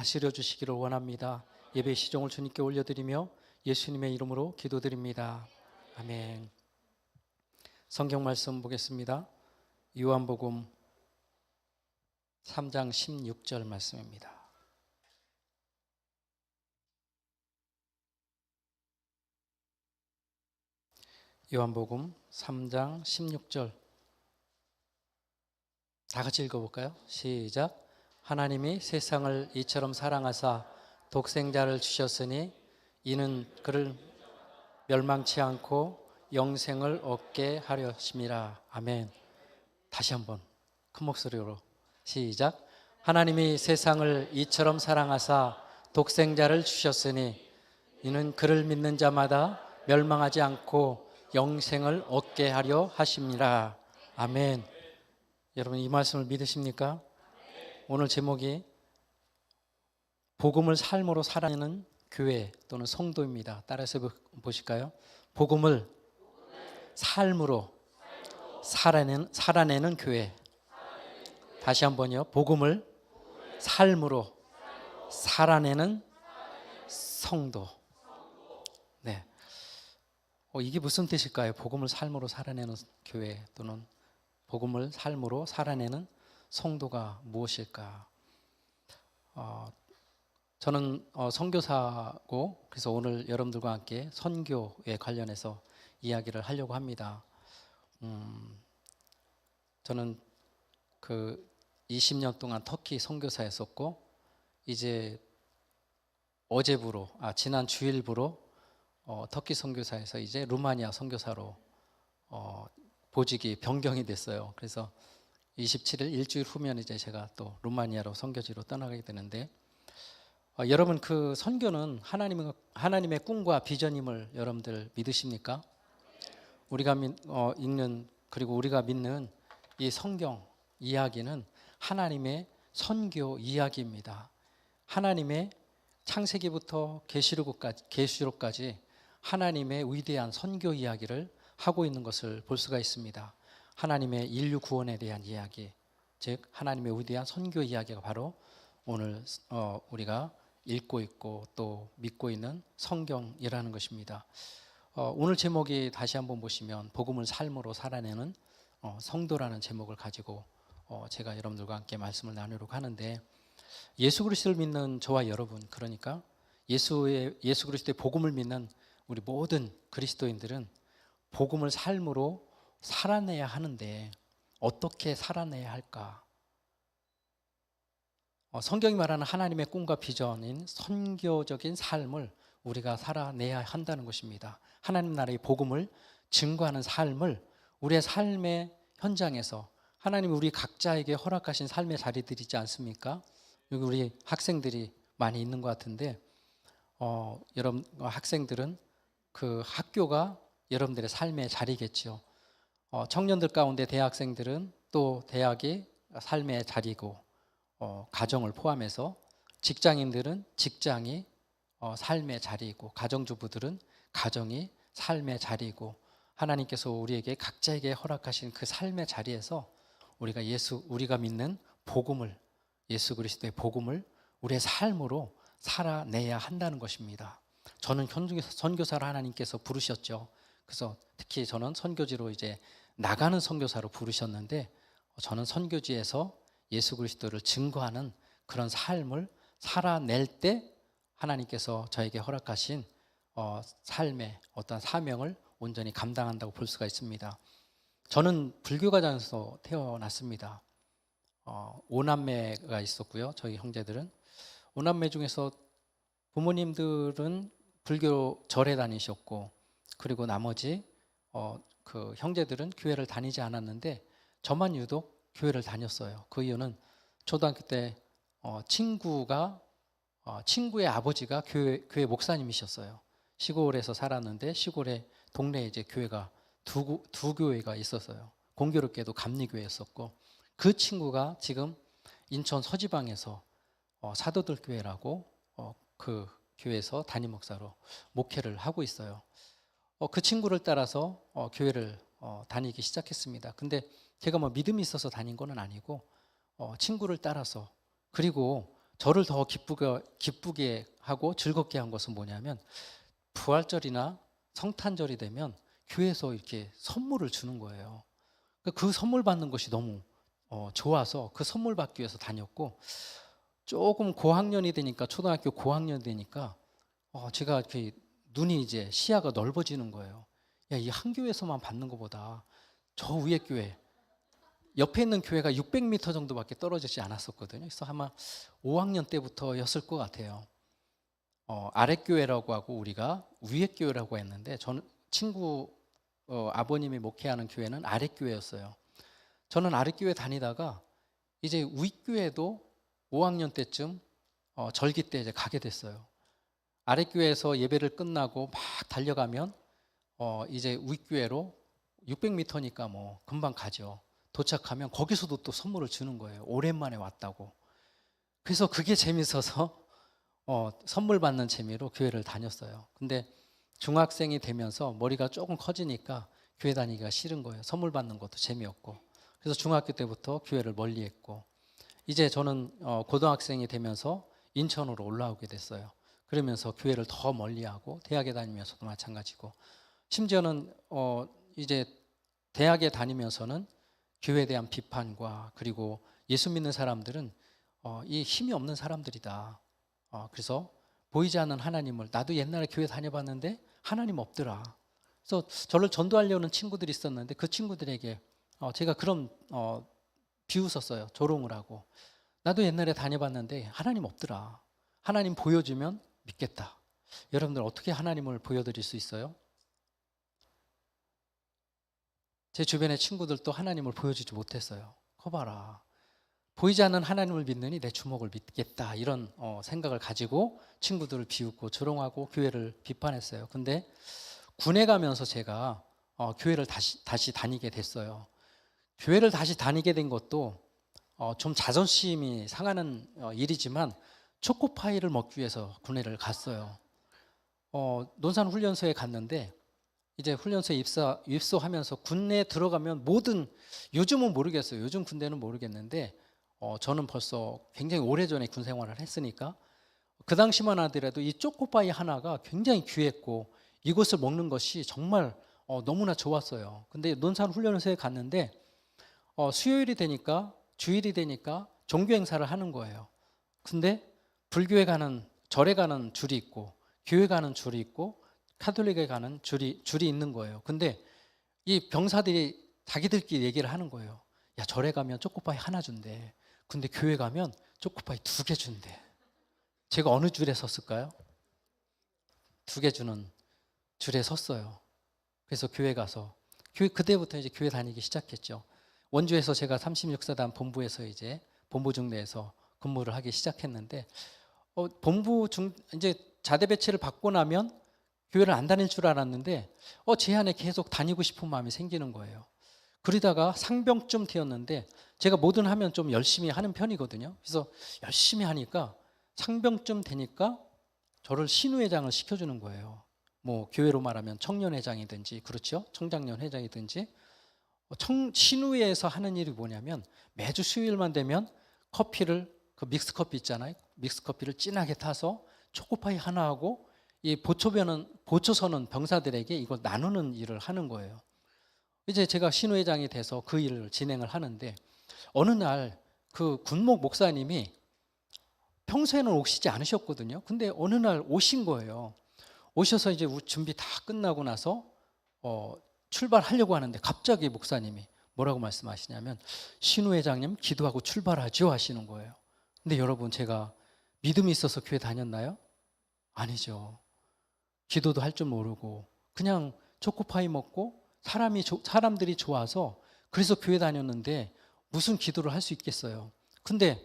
하시려 주시기를 원합니다. 예배 시종을 주님께 올려드리며 예수님의 이름으로 기도드립니다. 아멘. 성경 말씀 보겠습니다. 요한복음 3장 16절 말씀입니다. 요한복음 3장 16절 다 같이 읽어볼까요? 시작. 하나님이 세상을 이처럼 사랑하사 독생자를 주셨으니 이는 그를 멸망치 않고 영생을 얻게 하려 하심이라. 아멘. 다시 한번 큰 목소리로 시작. 하나님이 세상을 이처럼 사랑하사 독생자를 주셨으니 이는 그를 믿는 자마다 멸망하지 않고 영생을 얻게 하려 하심이라. 아멘. 여러분 이 말씀을 믿으십니까? 오늘 제목이 복음을 삶으로 살아내는 교회 또는 성도입니다. 따라서 보실까요? 복음을 삶으로 살아내는 교회. 다시 한번요. 복음을 삶으로 살아내는 성도. 네. 이게 무슨 뜻일까요? 복음을 삶으로 살아내는 교회 또는 복음을 삶으로 살아내는 성도가 무엇일까? 저는 선교사고 그래서 오늘 여러분들과 함께 선교에 관련해서 이야기를 하려고 합니다. 저는 그 20년 동안 터키 선교사였었고 이제 지난 주일부로 터키 선교사에서 이제 루마니아 선교사로 보직이 변경이 됐어요. 그래서 27일 일주일 후면 이제 제가 또 루마니아로 선교지로 떠나가게 되는데 여러분 그 선교는 하나님의 꿈과 비전임을 여러분들 믿으십니까? 우리가 읽는 그리고 우리가 믿는 이 성경 이야기는 하나님의 선교 이야기입니다. 하나님의 창세기부터 계시록까지 하나님의 위대한 선교 이야기를 하고 있는 것을 볼 수가 있습니다. 하나님의 인류 구원에 대한 이야기, 즉 하나님의 위대한 선교 이야기가 바로 오늘 우리가 읽고 있고 또 믿고 있는 성경이라는 것입니다. 오늘 제목이 다시 한번 보시면 복음을 삶으로 살아내는 성도라는 제목을 가지고 제가 여러분들과 함께 말씀을 나누려고 하는데, 예수 그리스도를 믿는 저와 여러분, 그러니까 예수 그리스도의 복음을 믿는 우리 모든 그리스도인들은 복음을 삶으로 살아내야 하는데 어떻게 살아내야 할까? 성경이 말하는 하나님의 꿈과 비전인 선교적인 삶을 우리가 살아내야 한다는 것입니다. 하나님 나라의 복음을 증거하는 삶을 우리의 삶의 현장에서 하나님이 우리 각자에게 허락하신 삶의 자리들이 있지 않습니까? 여기 우리 학생들이 많이 있는 것 같은데 여러분 학생들은 그 학교가 여러분들의 삶의 자리겠죠. 청년들 가운데 대학생들은 또 대학이 삶의 자리고 가정을 포함해서 직장인들은 직장이 삶의 자리이고 가정주부들은 가정이 삶의 자리이고 하나님께서 우리에게 각자에게 허락하신 그 삶의 자리에서 우리가 믿는 복음을, 예수 그리스도의 복음을 우리의 삶으로 살아내야 한다는 것입니다. 저는 선교사를 하나님께서 부르셨죠. 그래서 특히 저는 선교지로 이제 나가는 선교사로 부르셨는데 저는 선교지에서 예수 그리스도를 증거하는 그런 삶을 살아낼 때 하나님께서 저에게 허락하신 삶의 어떤 사명을 온전히 감당한다고 볼 수가 있습니다. 저는 불교 가정에서 태어났습니다. 5남매가 있었고요. 저희 형제들은 5남매 중에서 부모님들은 불교 절에 다니셨고 그리고 나머지 그 형제들은 교회를 다니지 않았는데 저만 유독 교회를 다녔어요. 그 이유는 초등학교 때 친구의 아버지가 교회 목사님이셨어요. 시골에서 살았는데 시골에 동네에 이제 교회가 두 교회가 있었어요. 공교롭게도 감리교회였었고 그 친구가 지금 인천 서지방에서 사도들 교회라고 그 교회에서 담임 목사로 목회를 하고 있어요. 그 친구를 따라서 교회를 다니기 시작했습니다. 근데 제가 믿음이 있어서 다닌 건 아니고 친구를 따라서, 그리고 저를 더 기쁘게 하고 즐겁게 한 것은 뭐냐면 부활절이나 성탄절이 되면 교회에서 이렇게 선물을 주는 거예요. 그 선물 받는 것이 너무 좋아서 그 선물 받기 위해서 다녔고, 조금 고학년이 되니까, 초등학교 고학년이 되니까 제가 이렇게 눈이 이제 시야가 넓어지는 거예요. 야, 이 한 교회에서만 받는 것보다 저 위에 교회, 옆에 있는 교회가 600m 정도밖에 떨어지지 않았었거든요. 그래서 아마 5학년 때부터였을 것 같아요. 아랫교회라고 하고 우리가 위에교회라고 했는데, 저는 친구 아버님이 목회하는 교회는 아랫교회였어요. 저는 아랫교회 다니다가 이제 윗교회도 5학년 때쯤 절기 때 이제 가게 됐어요. 아랫교회에서 예배를 끝나고 막 달려가면 이제 윗교회로 600m니까 뭐 금방 가죠. 도착하면 거기서도 또 선물을 주는 거예요. 오랜만에 왔다고. 그래서 그게 재밌어서 선물 받는 재미로 교회를 다녔어요. 근데 중학생이 되면서 머리가 조금 커지니까 교회 다니기가 싫은 거예요. 선물 받는 것도 재미없고. 그래서 중학교 때부터 교회를 멀리했고, 이제 저는 고등학생이 되면서 인천으로 올라오게 됐어요. 그러면서 교회를 더 멀리하고, 대학에 다니면서도 마찬가지고, 심지어는 이제 대학에 다니면서는 교회에 대한 비판과, 그리고 예수 믿는 사람들은 이 힘이 없는 사람들이다. 그래서 보이지 않는 하나님을, 나도 옛날에 교회 다녀봤는데 하나님 없더라. 그래서 저를 전도하려는 친구들이 있었는데 그 친구들에게 제가 그런 비웃었어요. 조롱을 하고. 나도 옛날에 다녀봤는데 하나님 없더라. 하나님 보여주면 믿겠다. 여러분들 어떻게 하나님을 보여드릴 수 있어요? 제 주변의 친구들도 하나님을 보여주지 못했어요. 커봐라. 보이지 않는 하나님을 믿느니 내 주먹을 믿겠다. 이런 생각을 가지고 친구들을 비웃고 조롱하고 교회를 비판했어요. 근데 군에 가면서 제가 교회를 다시 다니게 됐어요. 교회를 다시 다니게 된 것도 좀 자존심이 상하는 일이지만 초코파이를 먹기 위해서 군에를 갔어요. 논산훈련소에 갔는데 이제 훈련소에 입소하면서 군에 들어가면 요즘은 모르겠어요. 요즘 군대는 모르겠는데 저는 벌써 굉장히 오래전에 군 생활을 했으니까 그 당시만 하더라도 이 초코파이 하나가 굉장히 귀했고 이것을 먹는 것이 정말 너무나 좋았어요. 근데 논산훈련소에 갔는데 수요일이 되니까, 주일이 되니까 종교 행사를 하는 거예요. 근데 불교에 가는, 절에 가는 줄이 있고, 교회 가는 줄이 있고, 카톨릭에 가는 줄이 있는 거예요. 근데 이 병사들이 자기들끼리 얘기를 하는 거예요. 야, 절에 가면 초코파이 하나 준대. 근데 교회 가면 초코파이 2개 준대. 제가 어느 줄에 섰을까요? 2개 주는 줄에 섰어요. 그래서 교회 가서 그때부터 이제 교회 다니기 시작했죠. 원주에서 제가 36사단 본부에서 이제 본부 중대에서 근무를 하기 시작했는데 이제 자대 배치를 받고 나면 교회를 안 다닐 줄 알았는데 제 안에 계속 다니고 싶은 마음이 생기는 거예요. 그러다가 상병쯤 되었는데, 제가 뭐든 하면 좀 열심히 하는 편이거든요. 그래서 열심히 하니까 상병쯤 되니까 저를 신우회장을 시켜주는 거예요. 뭐 교회로 말하면 청년회장이든지, 그렇죠? 청장년 회장이든지. 신우회에서 하는 일이 뭐냐면 매주 수요일만 되면 커피를, 그 믹스커피 있잖아요. 믹스커피를 진하게 타서 초코파이 하나 하고 이 보초서는 병사들에게 이걸 나누는 일을 하는 거예요. 이제 제가 신우회장이 돼서 그 일을 진행을 하는데, 어느 날 그 군목 목사님이 평소에는 오시지 않으셨거든요. 근데 어느 날 오신 거예요. 오셔서 이제 준비 다 끝나고 나서 출발하려고 하는데 갑자기 목사님이 뭐라고 말씀하시냐면, 신우회장님 기도하고 출발하죠 하시는 거예요. 근데 여러분, 제가 믿음이 있어서 교회 다녔나요? 아니죠. 기도도 할 줄 모르고 그냥 초코파이 먹고 사람들이 좋아서 그래서 교회 다녔는데 무슨 기도를 할 수 있겠어요. 근데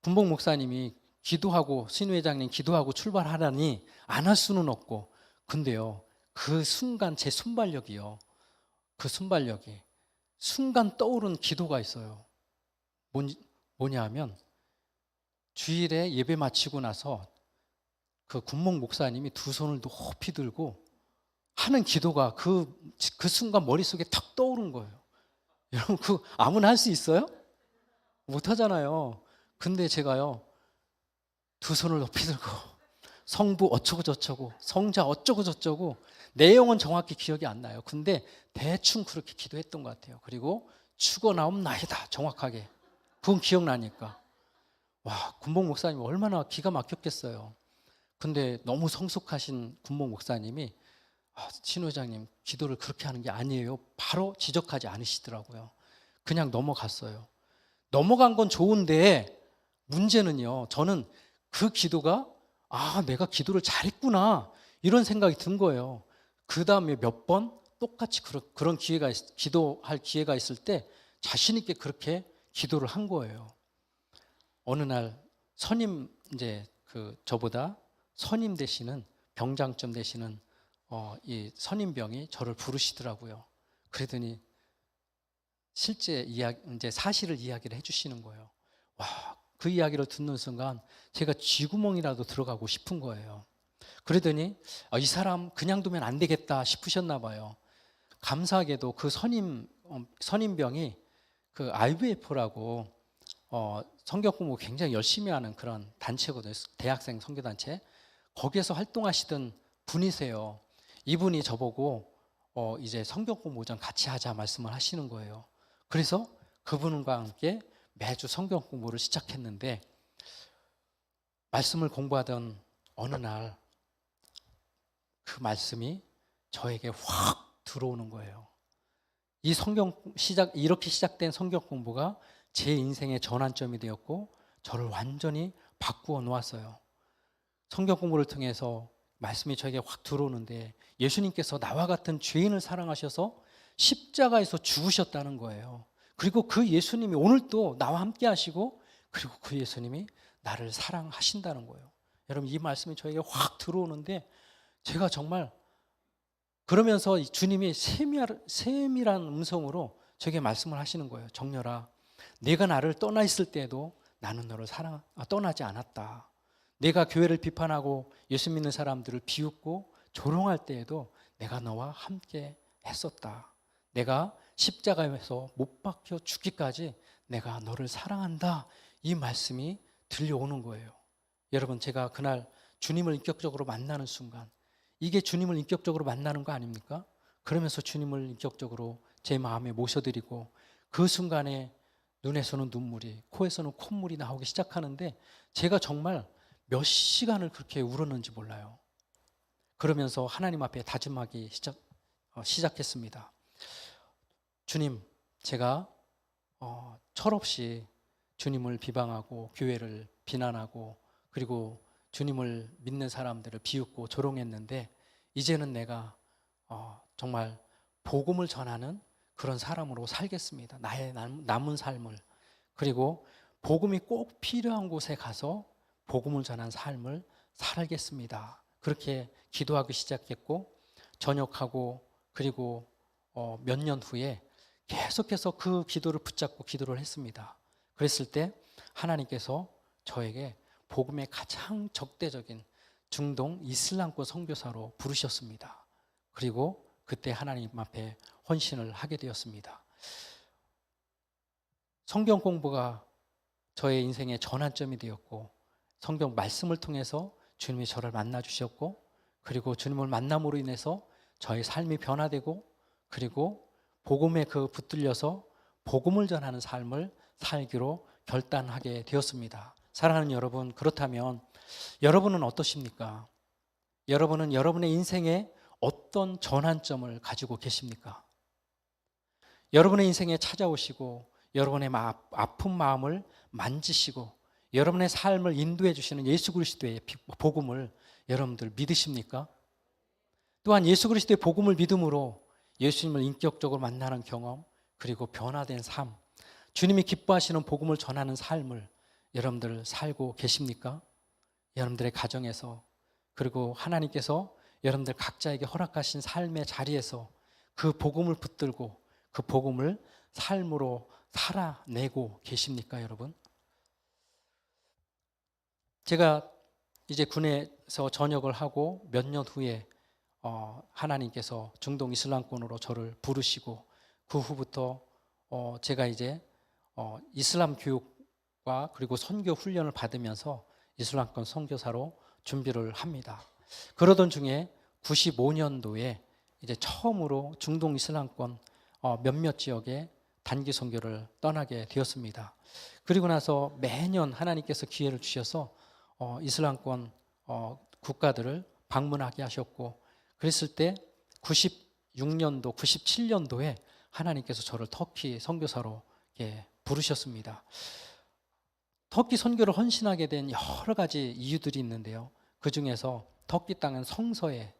군복 목사님이 기도하고, 신우회장님 기도하고 출발하라니 안 할 수는 없고, 근데요, 그 순간 제 순발력이요, 그 순발력이 순간 떠오른 기도가 있어요. 뭐냐 하면, 주일에 예배 마치고 나서 그 군목 목사님이 2손을 높이 들고 하는 기도가 그 순간 머릿속에 탁 떠오른 거예요. 여러분, 그 아무나 할 수 있어요? 못 하잖아요. 근데 제가요, 두 손을 높이 들고 성부 어쩌고 저쩌고 성자 어쩌고 저쩌고 내용은 정확히 기억이 안 나요. 근데 대충 그렇게 기도했던 것 같아요. 그리고 죽어나옵나이다 정확하게. 그건 기억나니까. 와, 군복 목사님 얼마나 기가 막혔겠어요. 근데 너무 성숙하신 군복 목사님이 신 회장님 기도를 그렇게 하는 게 아니에요. 바로 지적하지 않으시더라고요. 그냥 넘어갔어요. 넘어간 건 좋은데 문제는요. 저는 그 기도가 내가 기도를 잘했구나 이런 생각이 든 거예요. 그 다음에 몇 번 똑같이 그런 기도할 기회가 있을 때 자신 있게 그렇게 기도를 한 거예요. 어느 날 선임 저보다 선임 되시는 병장점 되시는 이 선임병이 저를 부르시더라고요. 그러더니 실제 사실을 이야기를 해주시는 거예요. 와, 그 이야기를 듣는 순간 제가 쥐구멍이라도 들어가고 싶은 거예요. 그러더니 이 사람 그냥 두면 안 되겠다 싶으셨나 봐요. 감사하게도 그 선임병이 그 IVF라고 성경 공부 굉장히 열심히 하는 그런 단체거든요. 대학생 선교단체. 거기에서 활동하시던 분이세요. 이분이 저보고 이제 성경 공부 좀 같이 하자 말씀을 하시는 거예요. 그래서 그분과 함께 매주 성경 공부를 시작했는데 말씀을 공부하던 어느 날 그 말씀이 저에게 확 들어오는 거예요. 이렇게 시작된 성경 공부가 제 인생의 전환점이 되었고 저를 완전히 바꾸어 놓았어요. 성경 공부를 통해서 말씀이 저에게 확 들어오는데 예수님께서 나와 같은 죄인을 사랑하셔서 십자가에서 죽으셨다는 거예요. 그리고 그 예수님이 오늘도 나와 함께 하시고 그리고 그 예수님이 나를 사랑하신다는 거예요. 여러분 이 말씀이 저에게 확 들어오는데 제가 정말 그러면서 주님이 세밀한 음성으로 저에게 말씀을 하시는 거예요. 정렬아, 네가 나를 떠나 있을 때에도 나는 너를 떠나지 않았다. 내가 교회를 비판하고 예수 믿는 사람들을 비웃고 조롱할 때에도 내가 너와 함께 했었다. 내가 십자가에서 못 박혀 죽기까지 내가 너를 사랑한다. 이 말씀이 들려오는 거예요. 여러분 제가 그날 주님을 인격적으로 만나는 순간 이게 주님을 인격적으로 만나는 거 아닙니까? 그러면서 주님을 인격적으로 제 마음에 모셔드리고 그 순간에 눈에서는 눈물이, 코에서는 콧물이 나오기 시작하는데 제가 정말 몇 시간을 그렇게 울었는지 몰라요. 그러면서 하나님 앞에 다짐하기 시작했습니다. 주님, 제가 철없이 주님을 비방하고 교회를 비난하고 그리고 주님을 믿는 사람들을 비웃고 조롱했는데 이제는 내가 정말 복음을 전하는 그런 사람으로 살겠습니다. 나의 남은 삶을. 그리고 복음이 꼭 필요한 곳에 가서 복음을 전한 삶을 살겠습니다. 그렇게 기도하기 시작했고 전역하고 그리고 몇 년 후에 계속해서 그 기도를 붙잡고 기도를 했습니다. 그랬을 때 하나님께서 저에게 복음의 가장 적대적인 중동 이슬람권 선교사로 부르셨습니다. 그리고 그때 하나님 앞에 헌신을 하게 되었습니다. 성경 공부가 저의 인생의 전환점이 되었고 성경 말씀을 통해서 주님이 저를 만나 주셨고 그리고 주님을 만남으로 인해서 저의 삶이 변화되고 그리고 복음에 붙들려서 복음을 전하는 삶을 살기로 결단하게 되었습니다. 사랑하는 여러분, 그렇다면 여러분은 어떠십니까? 여러분은 여러분의 인생에 어떤 전환점을 가지고 계십니까? 여러분의 인생에 찾아오시고 여러분의 아픈 마음을 만지시고 여러분의 삶을 인도해 주시는 예수 그리스도의 복음을 여러분들 믿으십니까? 또한 예수 그리스도의 복음을 믿음으로 예수님을 인격적으로 만나는 경험 그리고 변화된 삶, 주님이 기뻐하시는 복음을 전하는 삶을 여러분들 살고 계십니까? 여러분들의 가정에서 그리고 하나님께서 여러분들 각자에게 허락하신 삶의 자리에서 그 복음을 붙들고 그 복음을 삶으로 살아내고 계십니까, 여러분? 제가 이제 군에서 전역을 하고 몇 년 후에 하나님께서 중동 이슬람권으로 저를 부르시고 그 후부터 제가 이제 이슬람 교육과 그리고 선교 훈련을 받으면서 이슬람권 선교사로 준비를 합니다. 그러던 중에 95년도에 이제 처음으로 중동 이슬람권 몇몇 지역에 단기 선교를 떠나게 되었습니다. 그리고 나서 매년 하나님께서 기회를 주셔서 이슬람권 국가들을 방문하게 하셨고, 그랬을 때 96년도, 97년도에 하나님께서 저를 터키 선교사로 부르셨습니다. 터키 선교를 헌신하게 된 여러 가지 이유들이 있는데요. 그 중에서 터키 땅은 성서의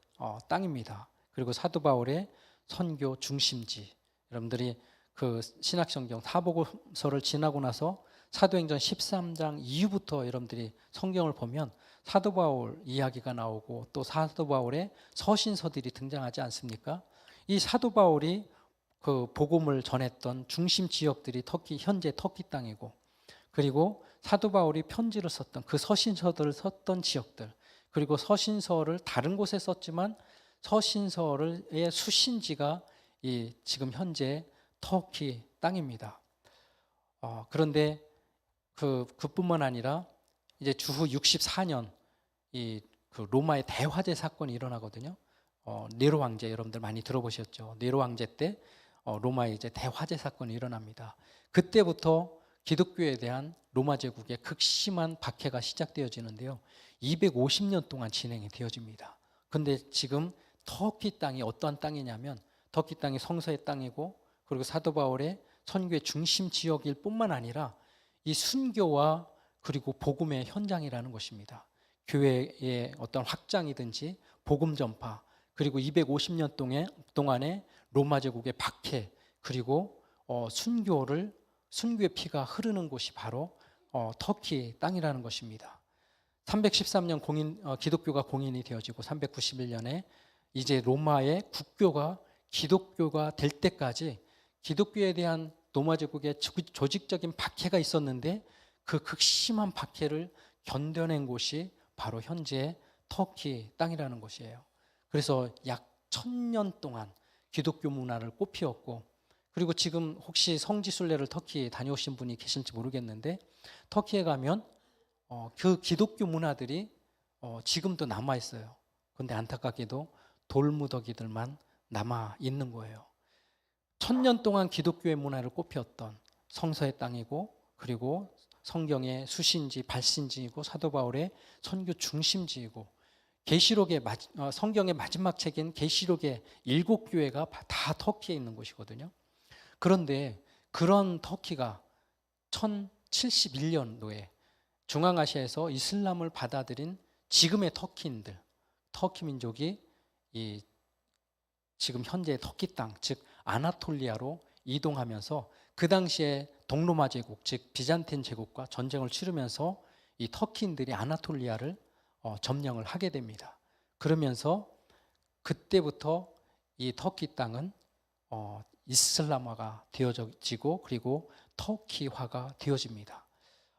땅입니다. 그리고 사도 바울의 선교 중심지. 여러분들이 그 신약성경 사복음서를 지나고 나서 사도행전 13장 이후부터 여러분들이 성경을 보면 사도 바울 이야기가 나오고 또 사도 바울의 서신서들이 등장하지 않습니까? 이 사도 바울이 그 복음을 전했던 중심 지역들이 현재 터키 땅이고, 그리고 사도 바울이 편지를 썼던 그 서신서들을 썼던 지역들, 그리고 서신서를 다른 곳에 썼지만 서신서의 수신지가 지금 현재 터키 땅입니다. 그런데 그뿐만 아니라 이제 주후 64년 그 로마의 대화재 사건이 일어나거든요. 네로 황제, 여러분들 많이 들어보셨죠? 네로 황제 때 로마에 이제 대화재 사건이 일어납니다. 그때부터 기독교에 대한 로마 제국의 극심한 박해가 시작되어지는데요. 250년 동안 진행이 되어집니다. 근데 지금 터키 땅이 어떠한 땅이냐면, 터키 땅이 성서의 땅이고, 그리고 사도 바울의 선교의 중심 지역일 뿐만 아니라 이 순교와 그리고 복음의 현장이라는 것입니다. 교회의 어떤 확장이든지 복음 전파, 그리고 250년 동안의 로마 제국의 박해, 그리고 순교의 피가 흐르는 곳이 바로 터키 땅이라는 것입니다. 313년 기독교가 공인이 되어지고 391년에 이제 로마의 국교가 기독교가 될 때까지 기독교에 대한 로마 제국의 조직적인 박해가 있었는데, 그 극심한 박해를 견뎌낸 곳이 바로 현재 터키 땅이라는 곳이에요. 그래서 약 1000년 동안 기독교 문화를 꽃피웠고, 그리고 지금 혹시 성지순례를 터키에 다녀오신 분이 계실지 모르겠는데, 터키에 가면 그 기독교 문화들이 지금도 남아 있어요. 그런데 안타깝게도 돌무더기들만 남아 있는 거예요. 1000년 동안 기독교의 문화를 꽃피웠던 성서의 땅이고, 그리고 성경의 수신지, 발신지이고, 사도 바울의 선교 중심지이고, 성경의 마지막 책인 계시록의 7교회가 다 터키에 있는 곳이거든요. 그런데 그런 터키가 1071년도에 중앙아시아에서 이슬람을 받아들인 지금의 터키인들, 터키 민족이 지금 현재 터키 땅, 즉 아나톨리아로 이동하면서 그 당시에 동로마 제국, 즉 비잔틴 제국과 전쟁을 치르면서 이 터키인들이 아나톨리아를 점령을 하게 됩니다. 그러면서 그때부터 이 터키 땅은 이슬람화가 되어지고, 그리고 터키화가 되어집니다.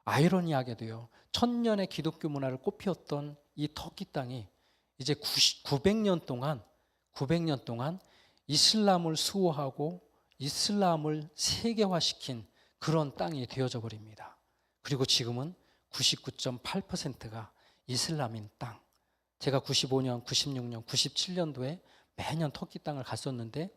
아이러니하게도요, 1000년의 기독교 문화를 꽃피웠던 이 터키 땅이 이제 900년 동안 이슬람을 수호하고 이슬람을 세계화시킨 그런 땅이 되어져 버립니다. 그리고 지금은 99.8%가 이슬람인 땅. 제가 95년, 96년, 97년도에 매년 터키 땅을 갔었는데,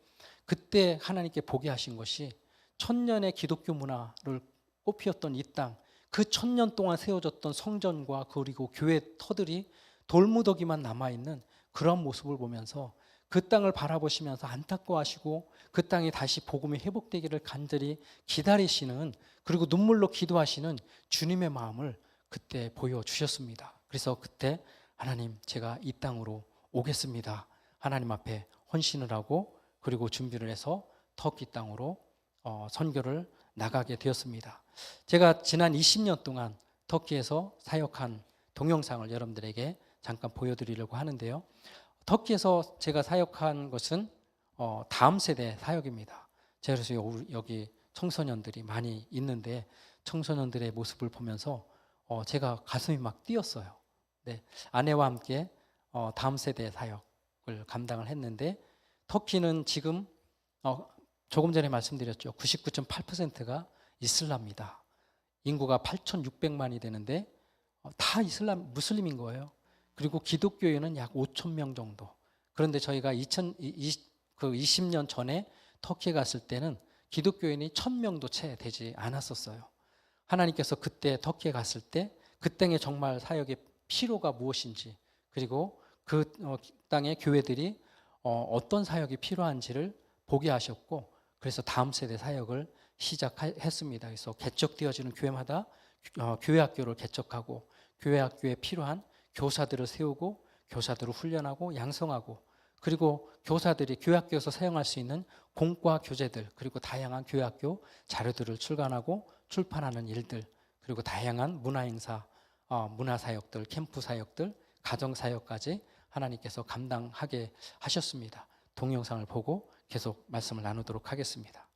그때 하나님께 보게 하신 것이 1000년의 기독교 문화를 꽃피웠던 이 땅, 그 1000년 동안 세워졌던 성전과 그리고 교회 터들이 돌무더기만 남아있는 그런 모습을 보면서 그 땅을 바라보시면서 안타까워하시고, 그 땅이 다시 복음이 회복되기를 간절히 기다리시는, 그리고 눈물로 기도하시는 주님의 마음을 그때 보여주셨습니다. 그래서 그때 하나님, 제가 이 땅으로 오겠습니다. 하나님 앞에 헌신을 하고, 그리고 준비를 해서 터키 땅으로 선교를 나가게 되었습니다. 제가 지난 20년 동안 터키에서 사역한 동영상을 여러분들에게 잠깐 보여드리려고 하는데요. 터키에서 제가 사역한 것은 다음 세대 사역입니다. 그래서 여기 청소년들이 많이 있는데, 청소년들의 모습을 보면서 제가 가슴이 막 뛰었어요. 네, 아내와 함께 다음 세대 사역을 감당을 했는데, 터키는 지금 조금 전에 말씀드렸죠. 99.8%가 이슬람이다. 인구가 8,600만이 되는데 다 무슬림인 거예요. 그리고 기독교인은 약 5천 명 정도. 그런데 저희가 20년 전에 터키에 갔을 때는 기독교인이 1,000명도 채 되지 않았었어요. 하나님께서 그때 터키에 갔을 때 그 땅에 정말 사역의 필요가 무엇인지, 그리고 그 땅의 교회들이 어떤 사역이 필요한지를 보게 하셨고, 그래서 다음 세대 사역을 시작했습니다. 그래서 개척되어지는 교회마다 교회학교를 개척하고, 교회학교에 필요한 교사들을 세우고, 교사들을 훈련하고 양성하고, 그리고 교사들이 교회학교에서 사용할 수 있는 공과 교재들, 그리고 다양한 교회학교 자료들을 출간하고 출판하는 일들, 그리고 다양한 문화행사, 문화사역들, 캠프사역들, 가정사역까지 하나님께서 감당하게 하셨습니다. 동영상을 보고 계속 말씀을 나누도록 하겠습니다.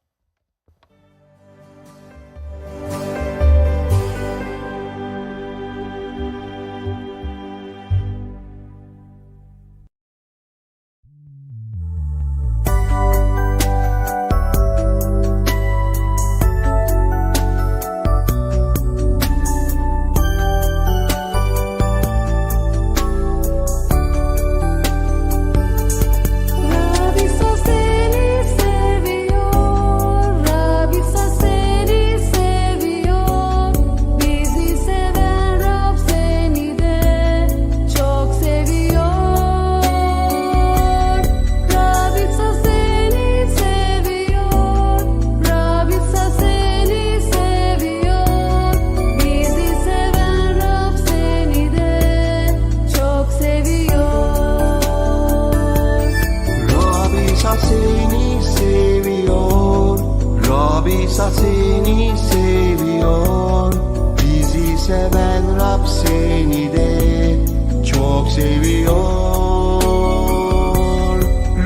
Seni seviyor, bizi seven Rab seni de çok seviyor.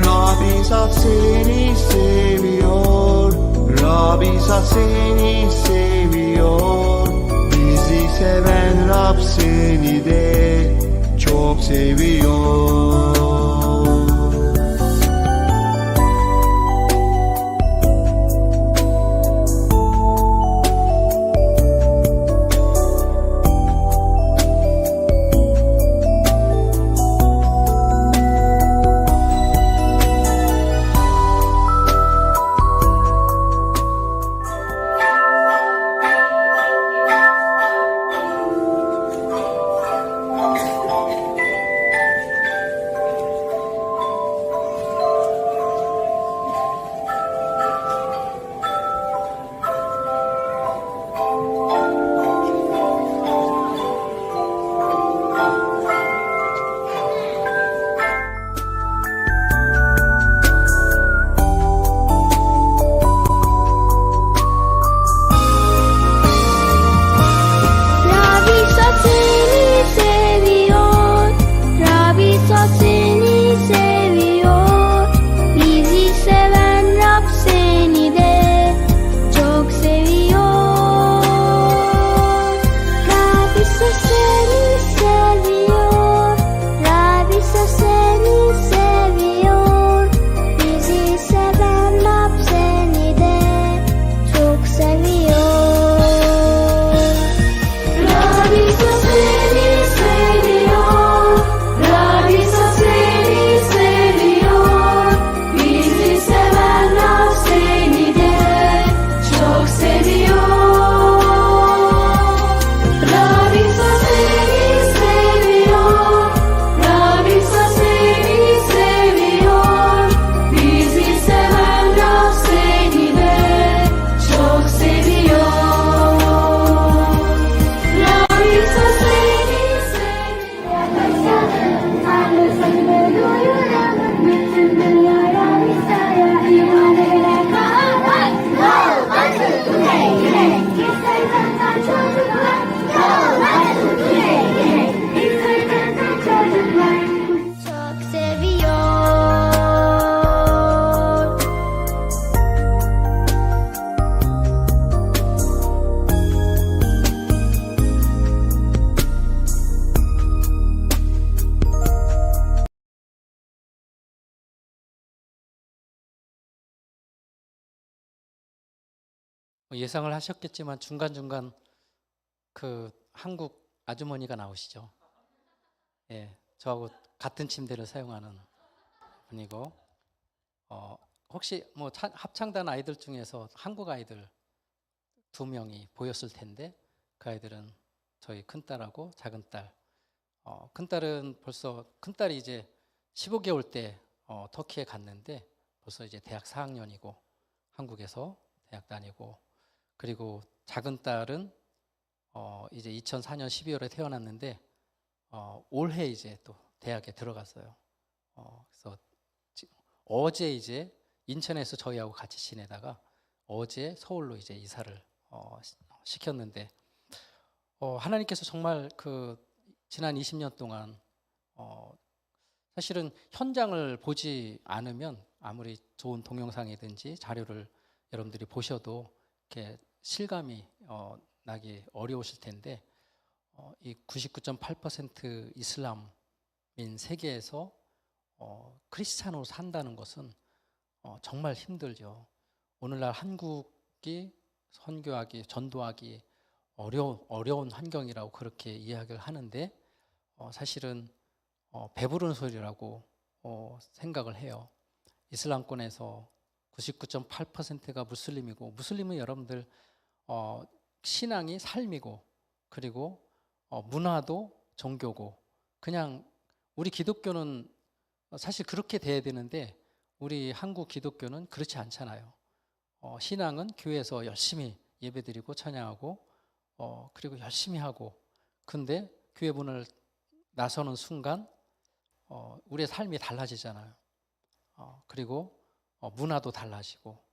Rab İsa seni seviyor, Rab İsa seni seviyor, bizi seven Rab seni de çok seviyor. 예상을 하셨겠지만 중간중간 그 한국 아주머니가 나오시죠. 예, 저하고 같은 침대를 사용하는 분이고, 혹시 뭐 합창단 아이들 중에서 한국 아이들 2명이 보였을 텐데, 그 아이들은 저희 큰딸하고 작은딸. 큰딸이 이제 15개월 때 터키에 갔는데 벌써 이제 대학 4학년이고 한국에서 대학 다니고, 그리고 작은딸은 이제 2004년 12월에 태어났는데 올해 이제 또 대학에 들어갔어요. 그래서 어제 이제 인천에서 저희하고 같이 지내다가 어제 서울로 이제 이사를 시켰는데, 하나님께서 정말 그 지난 20년 동안 사실은 현장을 보지 않으면 아무리 좋은 동영상이든지 자료를 여러분들이 보셔도 이렇게 실감이 나기 어려우실 텐데, 이 99.8% 이슬람인 세계에서 크리스찬으로 산다는 것은 정말 힘들죠. 오늘날 한국이 선교하기, 전도하기 어려운 환경이라고 그렇게 이야기를 하는데, 사실은 배부른 소리라고 생각을 해요. 이슬람권에서 99.8%가 무슬림이고, 무슬림은 여러분들 신앙이 삶이고, 그리고 문화도 종교고, 그냥 우리 기독교는 사실 그렇게 돼야 되는데 우리 한국 기독교는 그렇지 않잖아요. 신앙은 교회에서 열심히 예배드리고 찬양하고 그리고 열심히 하고, 근데 교회 문을 나서는 순간 우리의 삶이 달라지잖아요. 그리고 문화도 달라지고.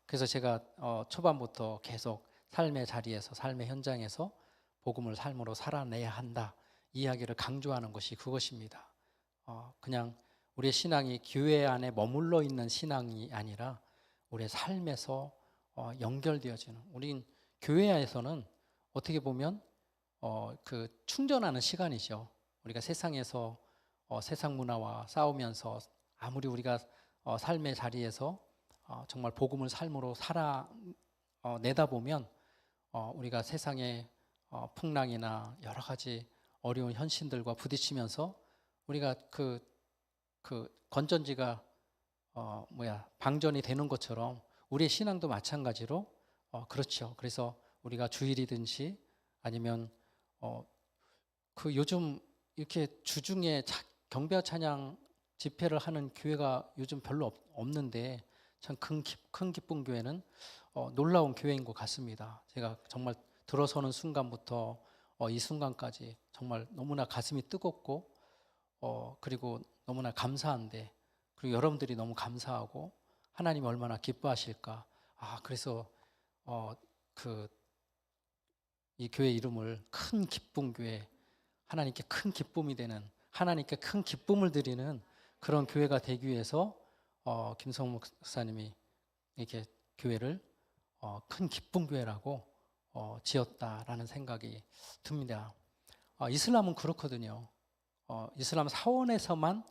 그래서 제가 초반부터 계속 삶의 자리에서, 삶의 현장에서 복음을 삶으로 살아내야 한다 이야기를 강조하는 것이 그것입니다. 그냥 우리의 신앙이 교회 안에 머물러 있는 신앙이 아니라 우리의 삶에서 연결되어지는, 우린 교회에서는 어떻게 보면 그 충전하는 시간이죠. 우리가 세상에서 세상 문화와 싸우면서 아무리 우리가 삶의 자리에서 정말 복음을 삶으로 살아내다 보면 우리가 세상의 풍랑이나 여러 가지 어려운 현실들과 부딪히면서 우리가 그 건전지가 방전이 되는 것처럼 우리의 신앙도 마찬가지로 그렇죠. 그래서 우리가 주일이든지 아니면 그 요즘 이렇게 주중에 경배와 찬양 집회를 하는 교회가 요즘 별로 없는데, 참 큰 기쁨 교회는 놀라운 교회인 것 같습니다. 제가 정말 들어서는 순간부터 이 순간까지 정말 너무나 가슴이 뜨겁고 그리고 너무나 감사한데, 그리고 여러분들이 너무 감사하고 하나님이 얼마나 기뻐하실까. 그래서 이 교회 이름을 큰 기쁨 교회, 하나님께 큰 기쁨이 되는, 하나님께 큰 기쁨을 드리는 그런 교회가 되기 위해서 김성무 목사님이 이렇게 교회를 큰 기쁨 교회라고 지었다라는 생각이 듭니다. 이슬람은 그렇거든요. 이슬람 사원에서만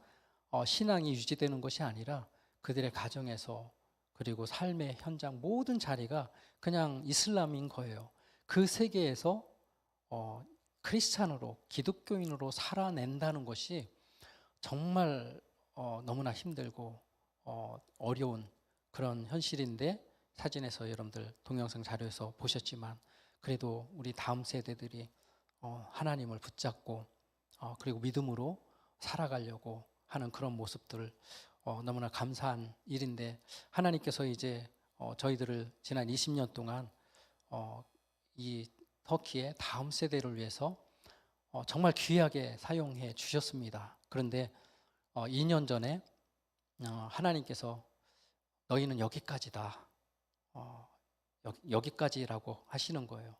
신앙이 유지되는 것이 아니라 그들의 가정에서, 그리고 삶의 현장 모든 자리가 그냥 이슬람인 거예요. 그 세계에서 크리스찬으로, 기독교인으로 살아낸다는 것이 정말 너무나 힘들고 어려운 그런 현실인데, 사진에서 여러분들 동영상 자료에서 보셨지만 그래도 우리 다음 세대들이 하나님을 붙잡고 그리고 믿음으로 살아가려고 하는 그런 모습들, 너무나 감사한 일인데, 하나님께서 이제 저희들을 지난 20년 동안 이 터키의 다음 세대를 위해서 정말 귀하게 사용해 주셨습니다. 그런데 2년 전에 하나님께서 너희는 여기까지다, 여기까지라고 하시는 거예요.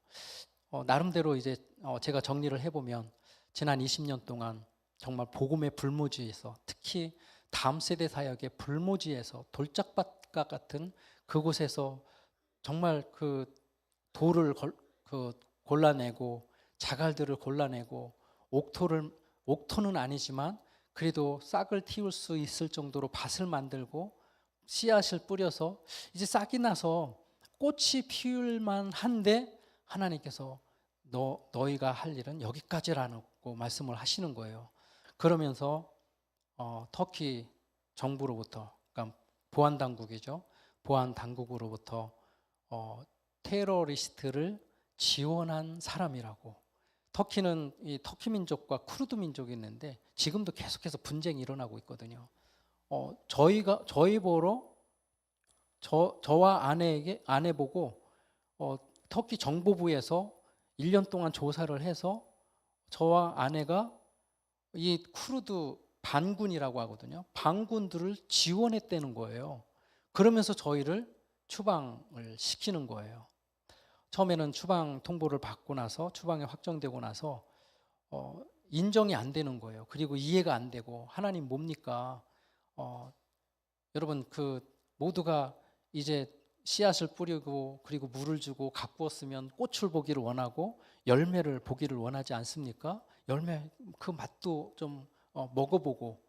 나름대로 이제 제가 정리를 해보면 지난 20년 동안 정말 복음의 불모지에서, 특히 다음 세대 사역의 불모지에서, 돌짝밭과 같은 그곳에서 정말 그 돌을 골라내고 자갈들을 골라내고 옥토는 아니지만 그래도 싹을 틔울 수 있을 정도로 밭을 만들고 씨앗을 뿌려서 이제 싹이 나서 꽃이 피울 만한데, 하나님께서 너희가 할 일은 여기까지라고 말씀을 하시는 거예요. 그러면서 터키 정부로부터, 그러니까 보안 당국이죠. 보안 당국으로부터 테러리스트를 지원한 사람이라고. 터키는 이 터키 민족과 쿠르드 민족이 있는데 지금도 계속해서 분쟁이 일어나고 있거든요. 저희 보러 저와 아내 보고 터키 정보부에서 1년 동안 조사를 해서 저와 아내가 이 쿠르드 반군이라고 하거든요. 반군들을 지원했다는 거예요. 그러면서 저희를 추방을 시키는 거예요. 처음에는 추방 통보를 받고 나서 추방이 확정되고 나서 인정이 안 되는 거예요. 그리고 이해가 안 되고 하나님 뭡니까? 여러분 그 모두가 이제 씨앗을 뿌리고 그리고 물을 주고 가꾸었으면 꽃을 보기를 원하고 열매를 보기를 원하지 않습니까? 열매 그 맛도 좀 먹어보고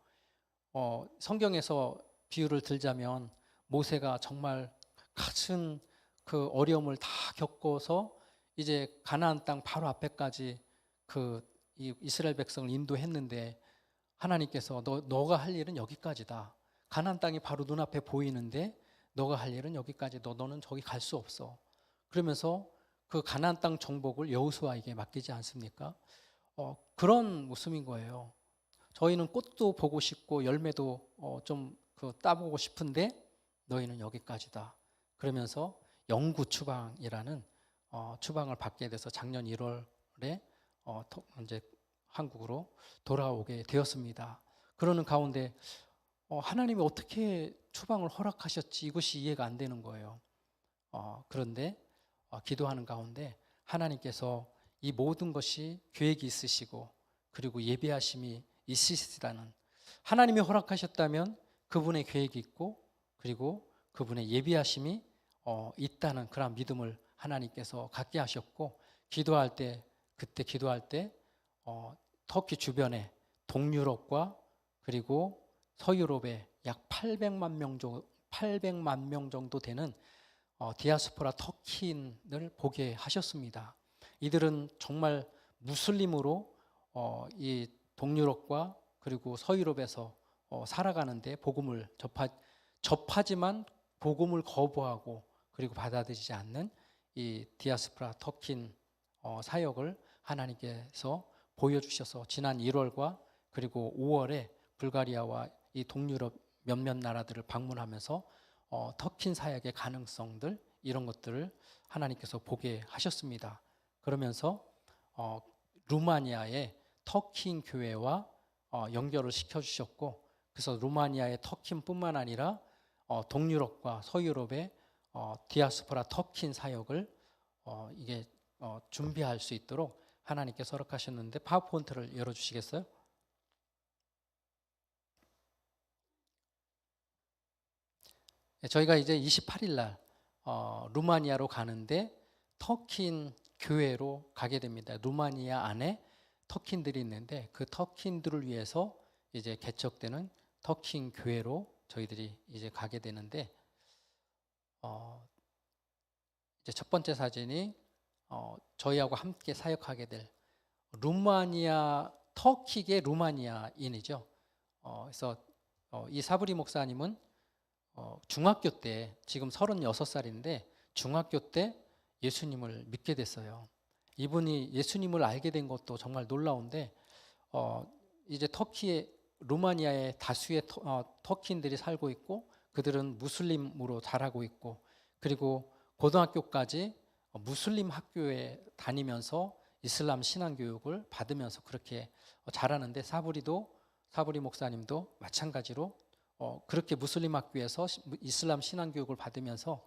성경에서 비유를 들자면 모세가 정말 큰 그 어려움을 다 겪어서 이제 가나안 땅 바로 앞에까지 이 이스라엘 백성을 인도했는데 하나님께서 너가 할 일은 여기까지다. 가나안 땅이 바로 눈앞에 보이는데 너가 할 일은 여기까지. 너는 저기 갈 수 없어. 그러면서 그 가나안 땅 정복을 여호수아에게 맡기지 않습니까? 그런 모습인 거예요. 저희는 꽃도 보고 싶고 열매도 좀 따보고 싶은데 너희는 여기까지다. 그러면서 영구 추방이라는 추방을 받게 돼서 작년 1월에 이제 한국으로 돌아오게 되었습니다. 그러는 가운데 하나님이 어떻게 추방을 허락하셨지 이것이 이해가 안 되는 거예요. 그런데 기도하는 가운데 하나님께서 이 모든 것이 계획이 있으시고 그리고 예비하심이 있으시다는, 하나님이 허락하셨다면 그분의 계획이 있고 그리고 그분의 예비하심이 있다는 그런 믿음을 하나님께서 갖게 하셨고, 그때 기도할 때 터키 주변에 동유럽과 그리고 서유럽에 약 800만 명 정도 되는 디아스포라 터키인을 보게 하셨습니다. 이들은 정말 무슬림으로 이 동유럽과 그리고 서유럽에서 살아가는데 복음을 접하지만 복음을 거부하고 그리고 받아들이지 않는 이 디아스포라 터킨 사역을 하나님께서 보여주셔서 지난 1월과 그리고 5월에 불가리아와 이 동유럽 몇몇 나라들을 방문하면서 터킨 사역의 가능성들 이런 것들을 하나님께서 보게 하셨습니다. 그러면서 루마니아의 터킨 교회와 연결을 시켜주셨고, 그래서 루마니아의 터킨뿐만 아니라 동유럽과 서유럽의 디아스포라 터킨 사역을 이게 준비할 수 있도록 하나님께서 허락하셨는데, 파워포인트를 열어주시겠어요? 저희가 이제 28일 날 루마니아로 가는데 터킨 교회로 가게 됩니다. 루마니아 안에 터킨들이 있는데 그 터킨들을 위해서 이제 개척되는 터킨 교회로 저희들이 이제 가게 되는데, 이제 첫 번째 사진이 저희하고 함께 사역하게 될 터키계 루마니아인이죠. 그래서 이 사브리 목사님은 중학교 때, 지금 36살인데 중학교 때 예수님을 믿게 됐어요. 이분이 예수님을 알게 된 것도 정말 놀라운데, 이제 루마니아에 다수의 터키인들이 살고 있고 그들은 무슬림으로 자라고 있고, 그리고 고등학교까지 무슬림 학교에 다니면서 이슬람 신앙 교육을 받으면서 그렇게 자라는데, 사브리 목사님도 마찬가지로 그렇게 무슬림 학교에서 이슬람 신앙 교육을 받으면서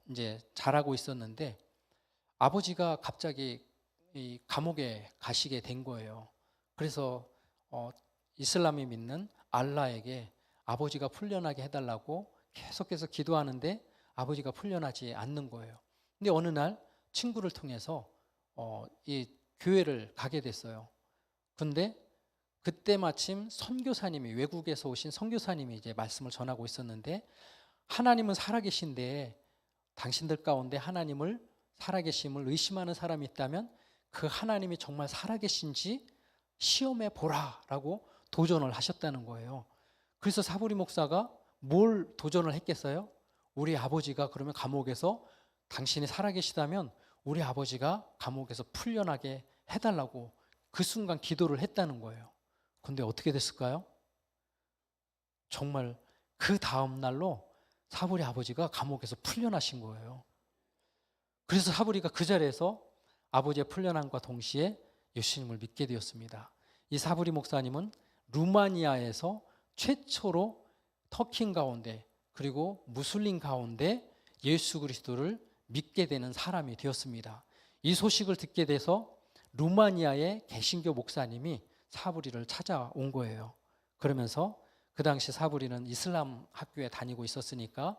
이제 자라고 있었는데, 아버지가 갑자기 이 감옥에 가시게 된 거예요. 그래서 이슬람이 믿는 알라에게 아버지가 풀려나게 해달라고 계속해서 기도하는데 아버지가 풀려나지 않는 거예요. 근데 어느 날 친구를 통해서 이 교회를 가게 됐어요. 근데 그때 마침 외국에서 오신 선교사님이 이제 말씀을 전하고 있었는데, 하나님은 살아계신데 당신들 가운데 하나님을 살아계심을 의심하는 사람이 있다면 그 하나님이 정말 살아계신지 시험해 보라라고 도전을 하셨다는 거예요. 그래서 사부리 목사가 뭘 도전을 했겠어요? 우리 아버지가 그러면 감옥에서 당신이 살아계시다면 우리 아버지가 감옥에서 풀려나게 해달라고 그 순간 기도를 했다는 거예요. 근데 어떻게 됐을까요? 정말 그 다음 날로 사부리 아버지가 감옥에서 풀려나신 거예요. 그래서 사부리가 그 자리에서 아버지의 풀려남과 동시에 예수님을 믿게 되었습니다. 이 사부리 목사님은 루마니아에서 최초로 터키 가운데 그리고 무슬림 가운데 예수 그리스도를 믿게 되는 사람이 되었습니다. 이 소식을 듣게 돼서 루마니아의 개신교 목사님이 사부리를 찾아온 거예요. 그러면서 그 당시 사부리는 이슬람 학교에 다니고 있었으니까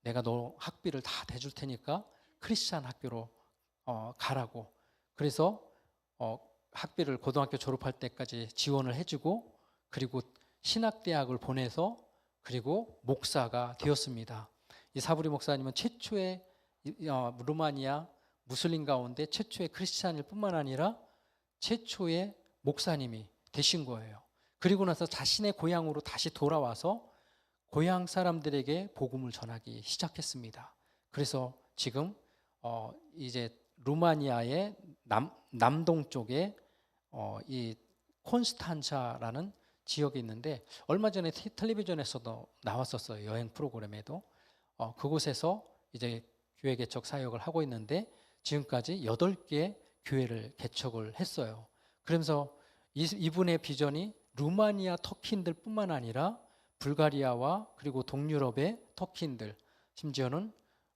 내가 너 학비를 다 대줄 테니까 크리스찬 학교로 가라고. 그래서 학비를 고등학교 졸업할 때까지 지원을 해주고 그리고 신학대학을 보내서 그리고 목사가 되었습니다. 이 사부리 목사님은 최초의 루마니아 무슬림 가운데 최초의 크리스찬일 뿐만 아니라 최초의 목사님이 되신 거예요. 그리고 나서 자신의 고향으로 다시 돌아와서 고향 사람들에게 복음을 전하기 시작했습니다. 그래서 지금 이제 루마니아의 남동쪽에 이 콘스탄차라는 지역이 있는데 얼마 전에 텔레비전에서도 나왔었어요. 여행 프로그램에도. 그곳에서 이제 교회 개척 사역을 하고 있는데 지금까지 8개 교회를 개척을 했어요. 그러면서 이분의 비전이 루마니아 터키인들 뿐만 아니라 불가리아와 그리고 동유럽의 터키인들, 심지어는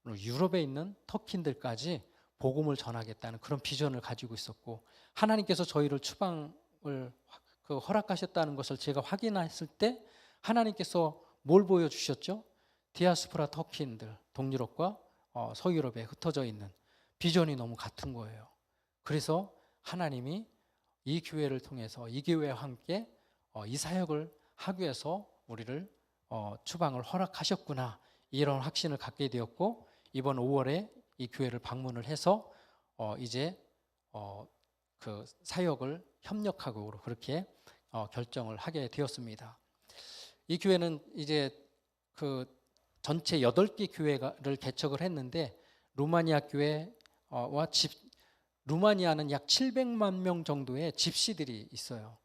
유럽에 있는 터키인들까지 복음을 전하겠다는 그런 비전을 가지고 있었고, 하나님께서 저희를 추방을 허락하셨다는 것을 제가 확인했을 때 하나님께서 뭘 보여주셨죠? 디아스포라 터키인들, 동유럽과 서유럽에 흩어져 있는 비전이 너무 같은 거예요. 그래서 하나님이 이 교회를 통해서 이 교회와 함께 이 사역을 하기 위해서 우리를 추방을 허락하셨구나, 이런 확신을 갖게 되었고, 이번 5월에 이 교회를 방문을 해서 이제 그 사역을 협력하고 그렇게 결정을 하게 되었습니다. 이 교회는 이제 그 전체 8개 교회를 개척을 했는데 루마니아 교회와 루마니아는 약 700만 명 정도의 집시들이 있어요.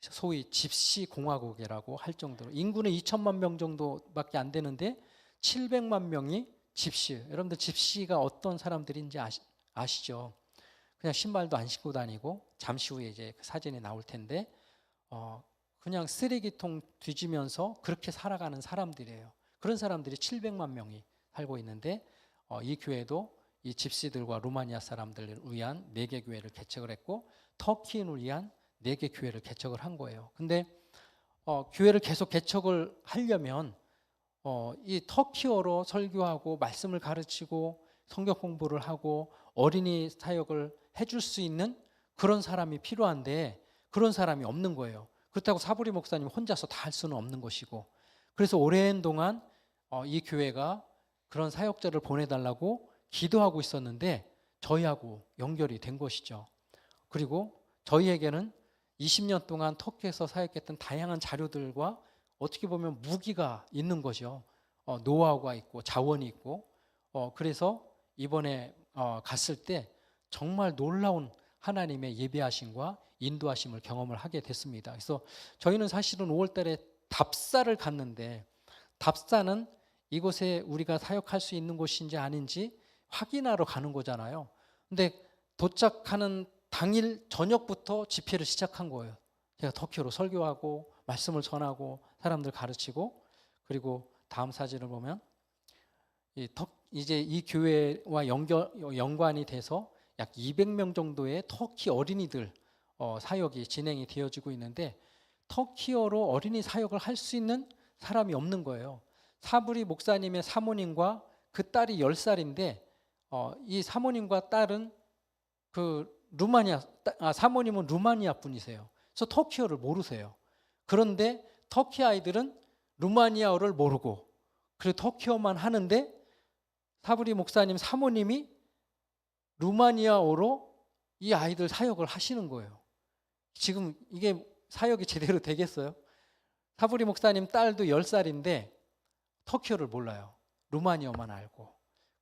소위 집시 공화국이라고 할 정도로 인구는 2천만 명 정도밖에 안 되는데 700만 명이 집시. 여러분들 집시가 어떤 사람들인지 아시죠? 그냥 신발도 안 신고 다니고, 잠시 후에 이제 그 사진이 나올 텐데 그냥 쓰레기통 뒤지면서 그렇게 살아가는 사람들이에요. 그런 사람들이 700만 명이 살고 있는데 이 교회도 이 집시들과 루마니아 사람들을 위한 4개 교회를 개척을 했고 터키인을 위한 4개 교회를 개척을 한 거예요. 근데 교회를 계속 개척을 하려면 이 터키어로 설교하고 말씀을 가르치고 성경 공부를 하고 어린이 사역을 해줄 수 있는 그런 사람이 필요한데 그런 사람이 없는 거예요. 그렇다고 사부리 목사님 혼자서 다 할 수는 없는 것이고, 그래서 오랜 동안 이 교회가 그런 사역자를 보내달라고 기도하고 있었는데 저희하고 연결이 된 것이죠. 그리고 저희에게는 20년 동안 터키에서 사역했던 다양한 자료들과 어떻게 보면 무기가 있는 거죠. 노하우가 있고 자원이 있고, 그래서 이번에 갔을 때 정말 놀라운 하나님의 예배하심과 인도하심을 경험을 하게 됐습니다. 그래서 저희는 사실은 5월 달에 답사를 갔는데, 답사는 이곳에 우리가 사역할 수 있는 곳인지 아닌지 확인하러 가는 거잖아요. 근데 도착하는 당일 저녁부터 집회를 시작한 거예요. 제가 터키어로 설교하고 말씀을 전하고 사람들 가르치고, 그리고 다음 사진을 보면 이제 이 교회와 연관이 돼서 약 200명 정도의 터키 어린이들 사역이 진행이 되어지고 있는데, 터키어로 어린이 사역을 할 수 있는 사람이 없는 거예요. 사부리 목사님의 사모님과 그 딸이 10살인데 이 사모님과 딸은 사모님은 루마니아 분이세요. 그래서 터키어를 모르세요. 그런데 터키 아이들은 루마니아어를 모르고 그리고 터키어만 하는데 사부리 목사님 사모님이 루마니아어로 이 아이들 사역을 하시는 거예요. 지금 이게 사역이 제대로 되겠어요? 사부리 목사님 딸도 10살인데 터키어를 몰라요. 루마니어만 알고.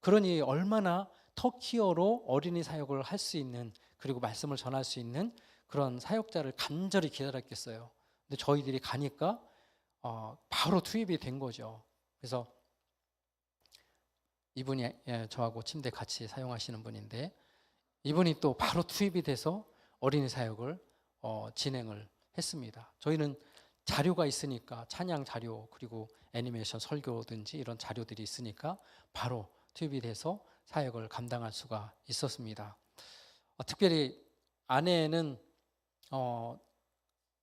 그러니 얼마나 터키어로 어린이 사역을 할 수 있는, 그리고 말씀을 전할 수 있는 그런 사역자를 간절히 기다렸겠어요. 근데 저희들이 가니까 바로 투입이 된 거죠. 그래서 이분이 저하고 침대 같이 사용하시는 분인데, 이분이 또 바로 투입이 돼서 어린이 사역을 진행을 했습니다. 저희는 자료가 있으니까, 찬양 자료 그리고 애니메이션 설교든지 이런 자료들이 있으니까 바로 투입이 돼서 사역을 감당할 수가 있었습니다. 특별히 아내는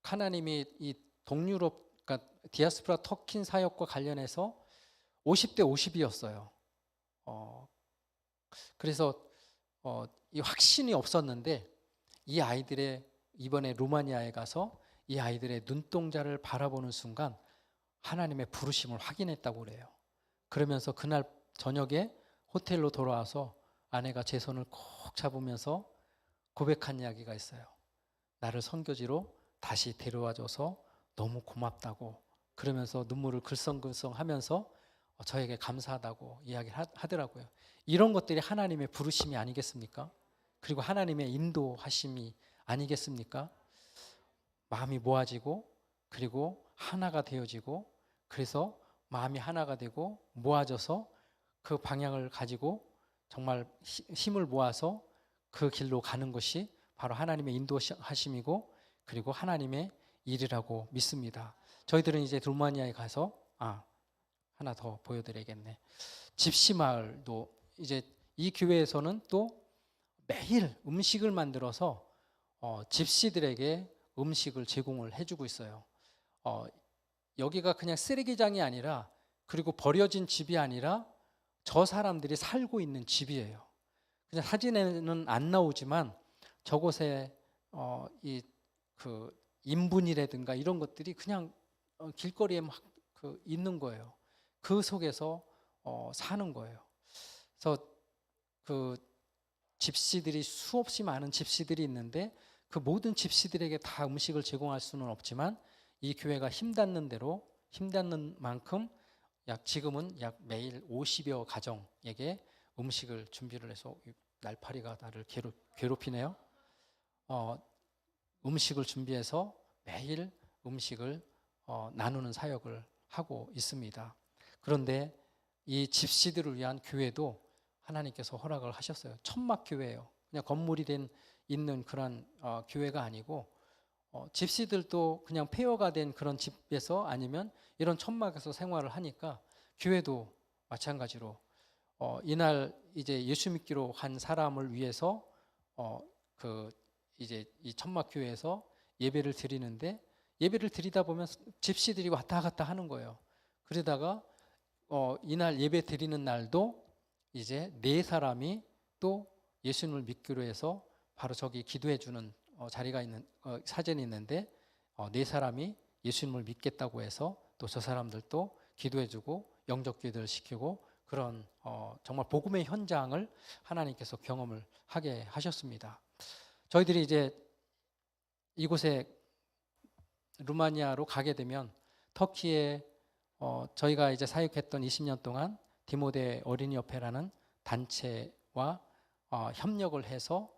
하나님이 이 동유럽, 그러니까 디아스포라 터킨 사역과 관련해서 50대 50이었어요. 그래서 이 확신이 없었는데, 이 아이들의 이번에 루마니아에 가서 이 아이들의 눈동자를 바라보는 순간 하나님의 부르심을 확인했다고 그래요. 그러면서 그날 저녁에 호텔로 돌아와서 아내가 제 손을 꼭 잡으면서 고백한 이야기가 있어요. 나를 선교지로 다시 데려와줘서 너무 고맙다고, 그러면서 눈물을 글썽글썽 하면서 저에게 감사하다고 이야기를 하더라고요. 이런 것들이 하나님의 부르심이 아니겠습니까? 그리고 하나님의 인도하심이 아니겠습니까? 마음이 모아지고, 그리고 하나가 되어지고, 그래서 마음이 하나가 되고 모아져서 그 방향을 가지고 정말 힘을 모아서 그 길로 가는 것이 바로 하나님의 인도하심이고, 그리고 하나님의 일이라고 믿습니다. 저희들은 이제 루마니아에 가서 하나 더 보여드려야겠네. 집시마을도, 이제 이 교회에서는 또 매일 음식을 만들어서 집시들에게 음식을 제공을 해주고 있어요. 여기가 그냥 쓰레기장이 아니라, 그리고 버려진 집이 아니라 저 사람들이 살고 있는 집이에요. 그냥 사진에는 안 나오지만 저곳에 그 인분이라든가 이런 것들이 그냥 길거리에 막 있는 거예요. 그 속에서 사는 거예요. 그래서 그 집시들이, 수없이 많은 집시들이 있는데 그 모든 집시들에게 다 음식을 제공할 수는 없지만, 이 교회가 힘닿는 대로, 힘닿는 만큼 지금은 약 매일 50여 가정에게 음식을 준비를 해서, 날파리가 나를 괴롭히네요. 음식을 준비해서 매일 음식을 나누는 사역을 하고 있습니다. 그런데 이 집시들을 위한 교회도 하나님께서 허락을 하셨어요. 천막 교회예요. 그냥 건물이 있는 그런 교회가 아니고, 집시들도 그냥 폐허가 된 그런 집에서, 아니면 이런 천막에서 생활을 하니까 교회도 마찬가지로 이날 이제 예수 믿기로 한 사람을 위해서 이제 이 천막 교회에서 예배를 드리는데, 예배를 드리다 보면 집시들이 왔다 갔다 하는 거예요. 그러다가 이날 예배 드리는 날도 이제 4사람이 또 예수님을 믿기로 해서 바로 저기 기도해 주는 자리가 있는 사진이 있는데, 4사람이 예수님을 믿겠다고 해서 또 저 사람들도 기도해 주고 영접기도를 시키고, 그런 정말 복음의 현장을 하나님께서 경험을 하게 하셨습니다. 저희들이 이제 이곳에 루마니아로 가게 되면 터키에 저희가 이제 사역했던 20년 동안 디모데 어린이협회라는 단체와 협력을 해서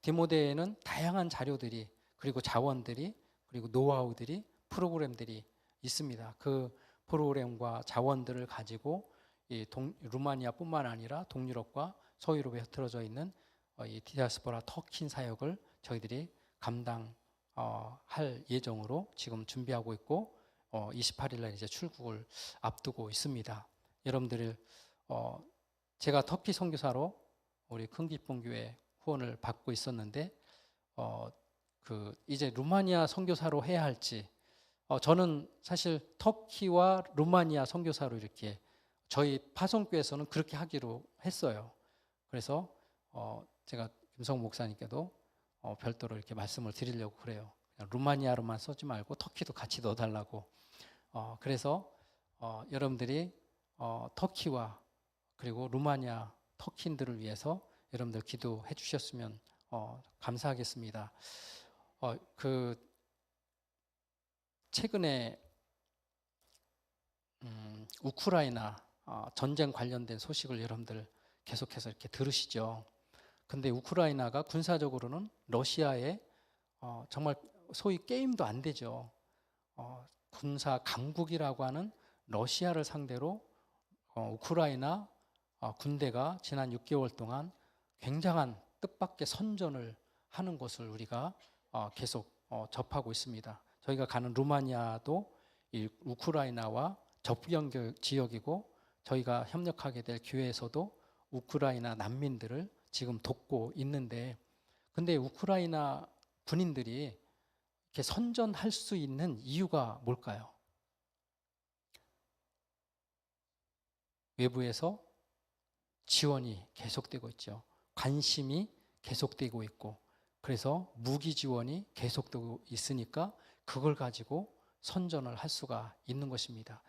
디모데에는 다양한 자료들이, 그리고 자원들이, 그리고 노하우들이, 프로그램들이 있습니다. 그 프로그램과 자원들을 가지고 이 루마니아뿐만 아니라 동유럽과 서유럽에 흩어져 있는 이 디아스포라 터킨 사역을 저희들이 감당할 예정으로 지금 준비하고 있고, 28일 날 이제 출국을 앞두고 있습니다. 여러분들, 제가 터키 선교사로 우리 큰기쁨교회 후원을 받고 있었는데, 이제 루마니아 선교사로 해야 할지, 저는 사실 터키와 루마니아 선교사로 이렇게 저희 파송교회에서는 그렇게 하기로 했어요. 그래서 제가 김성 목사님께도 별도로 이렇게 말씀을 드리려고 그래요. 그냥 루마니아로만 쓰지 말고 터키도 같이 넣어달라고. 그래서 여러분들이 터키와 그리고 루마니아 터키인들을 위해서 여러분들 기도해 주셨으면 감사하겠습니다. 그 최근에 우크라이나 전쟁 관련된 소식을 여러분들 계속해서 이렇게 들으시죠. 근데 우크라이나가 군사적으로는 러시아의 정말 소위 게임도 안 되죠. 군사 강국이라고 하는 러시아를 상대로 우크라이나 군대가 지난 6개월 동안 굉장한 뜻밖의 선전을 하는 것을 우리가 계속 접하고 있습니다. 저희가 가는 루마니아도 이 우크라이나와 접경 지역이고 저희가 협력하게 될 교회에서도 우크라이나 난민들을 지금 돕고 있는데, 근데 우크라이나 군인들이 이렇게 선전할 수 있는 이유가 뭘까요? 외부에서 지원이 계속되고 있죠. 관심이 계속되고 있고, 그래서 무기 지원이 계속되고 있으니까 그걸 가지고 선전을 할 수가 있는 것입니다.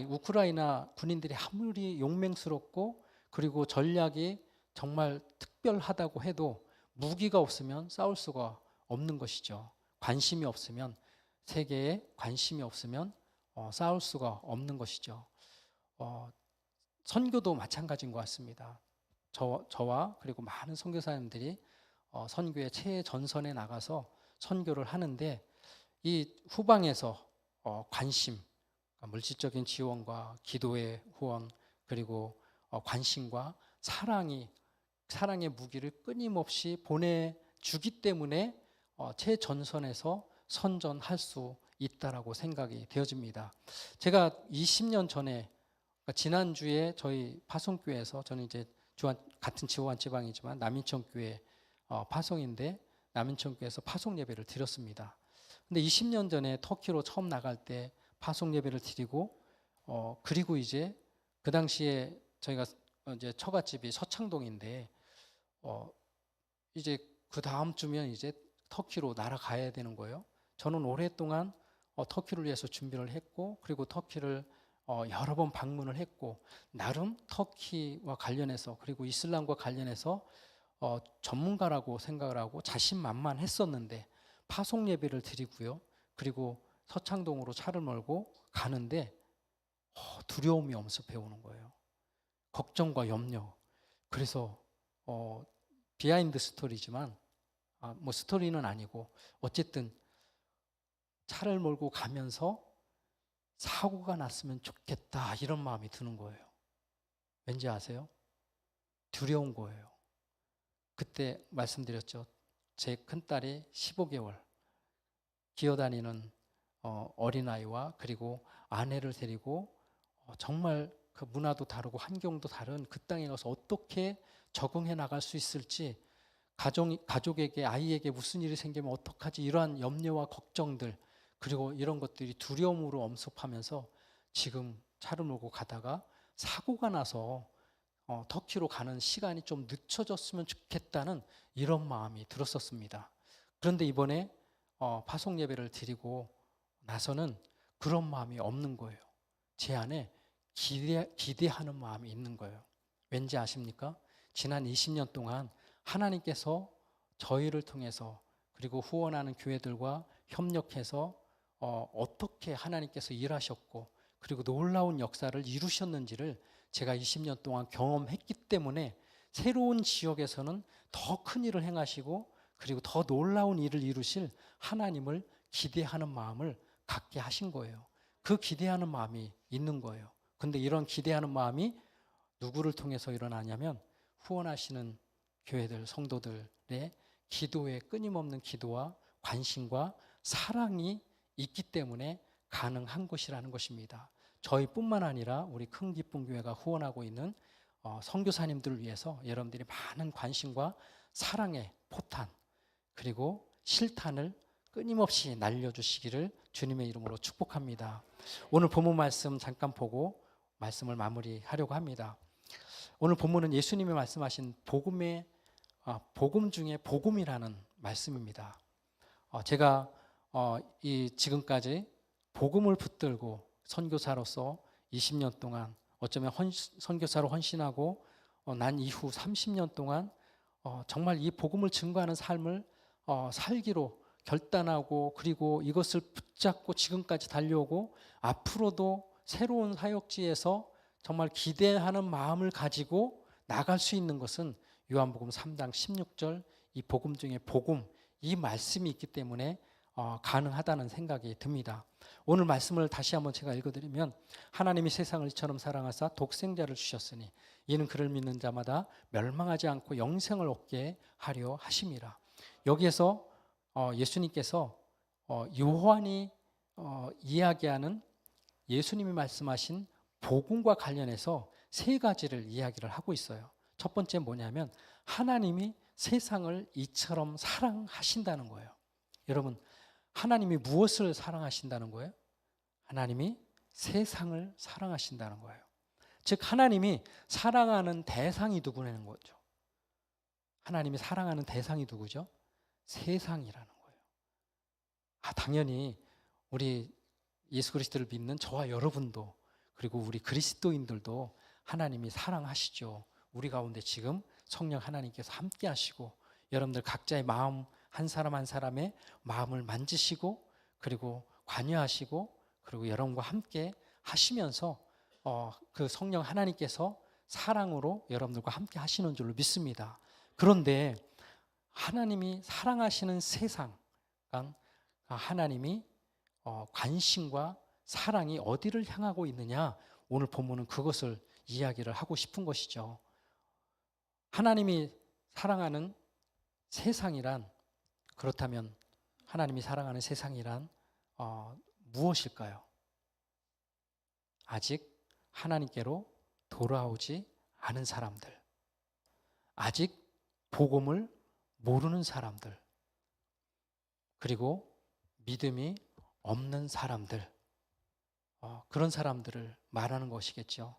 우크라이나 군인들이 아무리 용맹스럽고 그리고 전략이 정말 특별하다고 해도 무기가 없으면 싸울 수가 없는 것이죠. 관심이 없으면, 세계에 관심이 없으면 싸울 수가 없는 것이죠. 선교도 마찬가지인 것 같습니다. 저와 그리고 많은 선교사님들이 선교의 최전선에 나가서 선교를 하는데, 이 후방에서 관심, 물질적인 지원과 기도의 후원, 그리고 관심과 사랑의 무기를 끊임없이 보내주기 때문에 최전선에서 선전할 수 있다라고 생각이 되어집니다. 제가 20년 전에, 지난주에 저희 파송교회에서, 저는 이제 같은 지호환 지방이지만 남인천교회 파송인데, 남인천교회에서 파송 예배를 드렸습니다. 근데 20년 전에 터키로 처음 나갈 때 파송 예배를 드리고, 그리고 이제 그 당시에 저희가 이제 처갓집이 서창동인데, 이제 그 다음 주면 이제 터키로 날아가야 되는 거예요. 저는 오랫동안 터키를 위해서 준비를 했고, 그리고 터키를 여러 번 방문을 했고, 나름 터키와 관련해서, 그리고 이슬람과 관련해서 전문가라고 생각을 하고 자신만만했었는데, 파송 예배를 드리고요, 그리고 서창동으로 차를 몰고 가는데 두려움이 엄습해 오는 거예요. 걱정과 염려. 그래서 비하인드 스토리지만, 뭐 스토리는 아니고, 어쨌든 차를 몰고 가면서 사고가 났으면 좋겠다, 이런 마음이 드는 거예요. 왠지 아세요? 두려운 거예요. 그때 말씀드렸죠. 제 큰딸이 15개월 기어다니는 어린아이와 그리고 아내를 데리고 정말 그 문화도 다르고 환경도 다른 그 땅에 가서 어떻게 적응해 나갈 수 있을지, 가족에게, 아이에게 무슨 일이 생기면 어떡하지, 이러한 염려와 걱정들, 그리고 이런 것들이 두려움으로 엄습하면서 지금 차를 몰고 가다가 사고가 나서 터키로 가는 시간이 좀 늦춰졌으면 좋겠다는 이런 마음이 들었었습니다. 그런데 이번에 파송 예배를 드리고 나서는 그런 마음이 없는 거예요. 제 안에 기대하는 마음이 있는 거예요. 왠지 아십니까? 지난 20년 동안 하나님께서 저희를 통해서, 그리고 후원하는 교회들과 협력해서 어떻게 하나님께서 일하셨고, 그리고 놀라운 역사를 이루셨는지를 제가 20년 동안 경험했기 때문에, 새로운 지역에서는 더 큰 일을 행하시고 그리고 더 놀라운 일을 이루실 하나님을 기대하는 마음을 갖게 하신 거예요. 그 기대하는 마음이 있는 거예요. 근데 이런 기대하는 마음이 누구를 통해서 일어나냐면, 후원하시는 교회들, 성도들의 기도에 끊임없는 기도와 관심과 사랑이 있기 때문에 가능한 것이라는 것입니다. 저희뿐만 아니라 우리 큰 기쁨 교회가 후원하고 있는 선교사님들을 위해서 여러분들이 많은 관심과 사랑의 포탄, 그리고 실탄을 끊임없이 날려주시기를 주님의 이름으로 축복합니다. 오늘 본문 말씀 잠깐 보고 말씀을 마무리하려고 합니다. 오늘 본문은 예수님이 말씀하신 복음 중에 복음이라는 말씀입니다. 제가 지금까지 복음을 붙들고 선교사로서 20년 동안, 어쩌면 선교사로 헌신하고 난 이후 30년 동안 정말 이 복음을 증거하는 삶을 살기로 결단하고 그리고 이것을 붙잡고 지금까지 달려오고 앞으로도 새로운 사역지에서 정말 기대하는 마음을 가지고 나갈 수 있는 것은 요한복음 3장 16절 이 복음 중에 복음 이 말씀이 있기 때문에 가능하다는 생각이 듭니다. 오늘 말씀을 다시 한번 제가 읽어드리면 하나님이 세상을 이처럼 사랑하사 독생자를 주셨으니 이는 그를 믿는 자마다 멸망하지 않고 영생을 얻게 하려 하심이라. 여기에서 예수님께서 요한이 이야기하는 예수님이 말씀하신 복음과 관련해서 세 가지를 이야기를 하고 있어요. 첫 번째 뭐냐면 하나님이 세상을 이처럼 사랑하신다는 거예요. 여러분, 하나님이 무엇을 사랑하신다는 거예요? 하나님이 세상을 사랑하신다는 거예요. 즉 하나님이 사랑하는 대상이 누구냐는 거죠. 하나님이 사랑하는 대상이 누구죠? 세상이라는 거예요. 당연히 우리 예수 그리스도를 믿는 저와 여러분도 그리고 우리 그리스도인들도 하나님이 사랑하시죠. 우리 가운데 지금 성령 하나님께서 함께 하시고 여러분들 각자의 마음 한 사람 한 사람의 마음을 만지시고 그리고 관여하시고 그리고 여러분과 함께 하시면서 그 성령 하나님께서 사랑으로 여러분들과 함께 하시는 줄로 믿습니다. 그런데 하나님이 사랑하시는 세상, 하나님이 관심과 사랑이 어디를 향하고 있느냐, 오늘 본문은 그것을 이야기를 하고 싶은 것이죠. 하나님이 사랑하는 세상이란, 그렇다면 하나님이 사랑하는 세상이란 무엇일까요? 아직 하나님께로 돌아오지 않은 사람들, 아직 복음을 모르는 사람들, 그리고 믿음이 없는 사람들, 그런 사람들을 말하는 것이겠죠.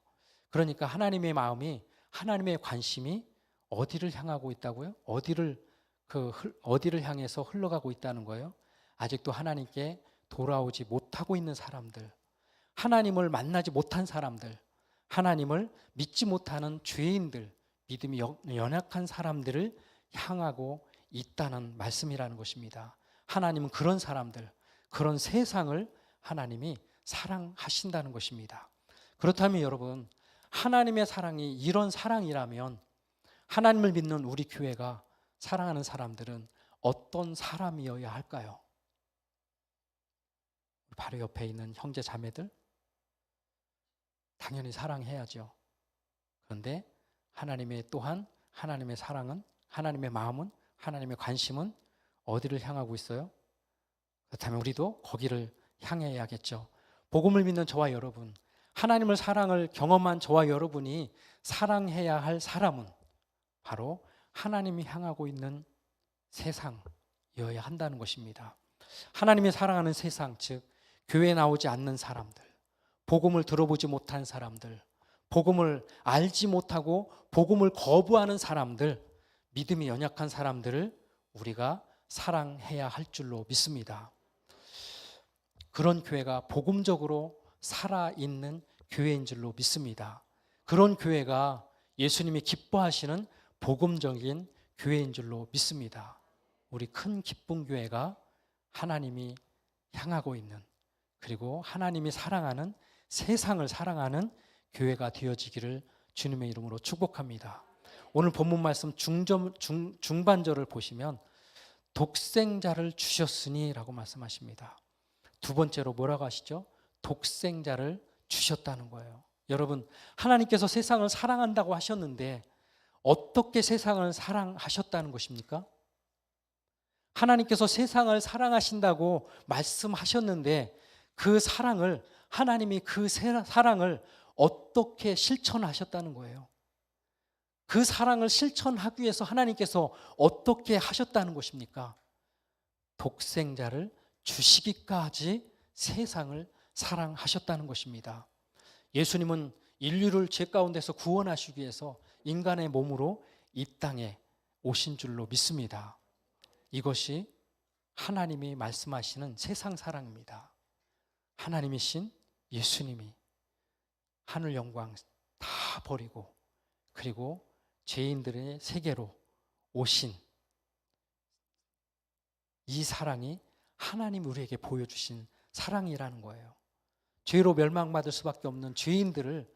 그러니까 하나님의 마음이, 하나님의 관심이 어디를 향하고 있다고요? 어디를 향해서 흘러가고 있다는 거예요? 아직도 하나님께 돌아오지 못하고 있는 사람들, 하나님을 만나지 못한 사람들, 하나님을 믿지 못하는 죄인들, 믿음이 연약한 사람들을 향하고 있다는 말씀이라는 것입니다. 하나님은 그런 사람들, 그런 세상을 하나님이 사랑하신다는 것입니다. 그렇다면 여러분, 하나님의 사랑이 이런 사랑이라면 하나님을 믿는 우리 교회가 사랑하는 사람들은 어떤 사람이어야 할까요? 바로 옆에 있는 형제 자매들 당연히 사랑해야죠. 그런데 또한 하나님의 사랑은, 하나님의 마음은, 하나님의 관심은 어디를 향하고 있어요? 그렇다면 우리도 거기를 향해야겠죠. 복음을 믿는 저와 여러분, 하나님을 사랑을 경험한 저와 여러분이 사랑해야 할 사람은 바로 하나님이 향하고 있는 세상이어야 한다는 것입니다. 하나님이 사랑하는 세상, 즉 교회에 나오지 않는 사람들, 복음을 들어보지 못한 사람들, 복음을 알지 못하고 복음을 거부하는 사람들, 믿음이 연약한 사람들을 우리가 사랑해야 할 줄로 믿습니다. 그런 교회가 복음적으로 살아있는 교회인 줄로 믿습니다. 그런 교회가 예수님이 기뻐하시는 복음적인 교회인 줄로 믿습니다. 우리 큰 기쁨 교회가 하나님이 향하고 있는, 그리고 하나님이 사랑하는, 세상을 사랑하는 교회가 되어지기를 주님의 이름으로 축복합니다. 오늘 본문 말씀 중반절을 보시면 독생자를 주셨으니 라고 말씀하십니다. 두 번째로 뭐라고 하시죠? 독생자를 주셨다는 거예요. 여러분, 하나님께서 세상을 사랑한다고 하셨는데 어떻게 세상을 사랑하셨다는 것입니까? 하나님께서 세상을 사랑하신다고 말씀하셨는데 그 사랑을, 하나님이 그 사랑을 어떻게 실천하셨다는 거예요? 그 사랑을 실천하기 위해서 하나님께서 어떻게 하셨다는 것입니까? 독생자를 주시기까지 세상을 사랑하셨다는 것입니다. 예수님은 인류를 죄 가운데서 구원하시기 위해서 인간의 몸으로 이 땅에 오신 줄로 믿습니다. 이것이 하나님이 말씀하시는 세상 사랑입니다. 하나님이신 예수님이 하늘 영광 다 버리고 그리고 죄인들의 세계로 오신 이 사랑이 하나님 우리에게 보여주신 사랑이라는 거예요. 죄로 멸망받을 수밖에 없는 죄인들을,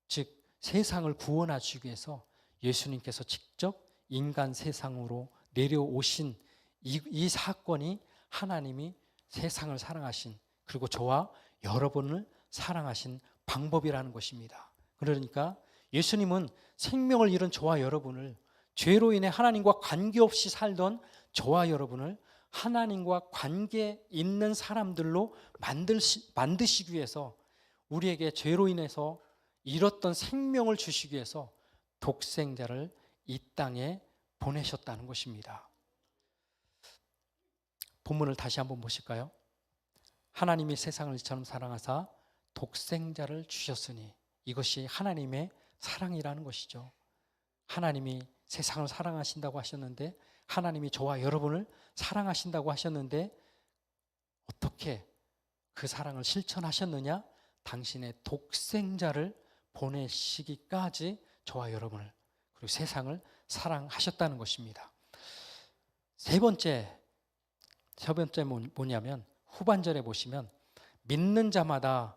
즉 세상을 구원하시기 위해서 예수님께서 직접 인간 세상으로 내려오신 이 사건이 하나님이 세상을 사랑하신, 그리고 저와 여러분을 사랑하신 방법이라는 것입니다. 그러니까 예수님은 생명을 잃은 저와 여러분을, 죄로 인해 하나님과 관계없이 살던 저와 여러분을 하나님과 관계 있는 사람들로 만드시기 위해서, 우리에게 죄로 인해서 잃었던 생명을 주시기 위해서 독생자를 이 땅에 보내셨다는 것입니다. 본문을 다시 한번 보실까요? 하나님이 세상을 이처럼 사랑하사 독생자를 주셨으니, 이것이 하나님의 사랑이라는 것이죠. 하나님이 세상을 사랑하신다고 하셨는데, 하나님이 저와 여러분을 사랑하신다고 하셨는데, 어떻게 그 사랑을 실천하셨느냐? 당신의 독생자를 보내시기까지 저와 여러분을, 그리고 세상을 사랑하셨다는 것입니다. 세 번째 뭐냐면, 후반절에 보시면 믿는 자마다,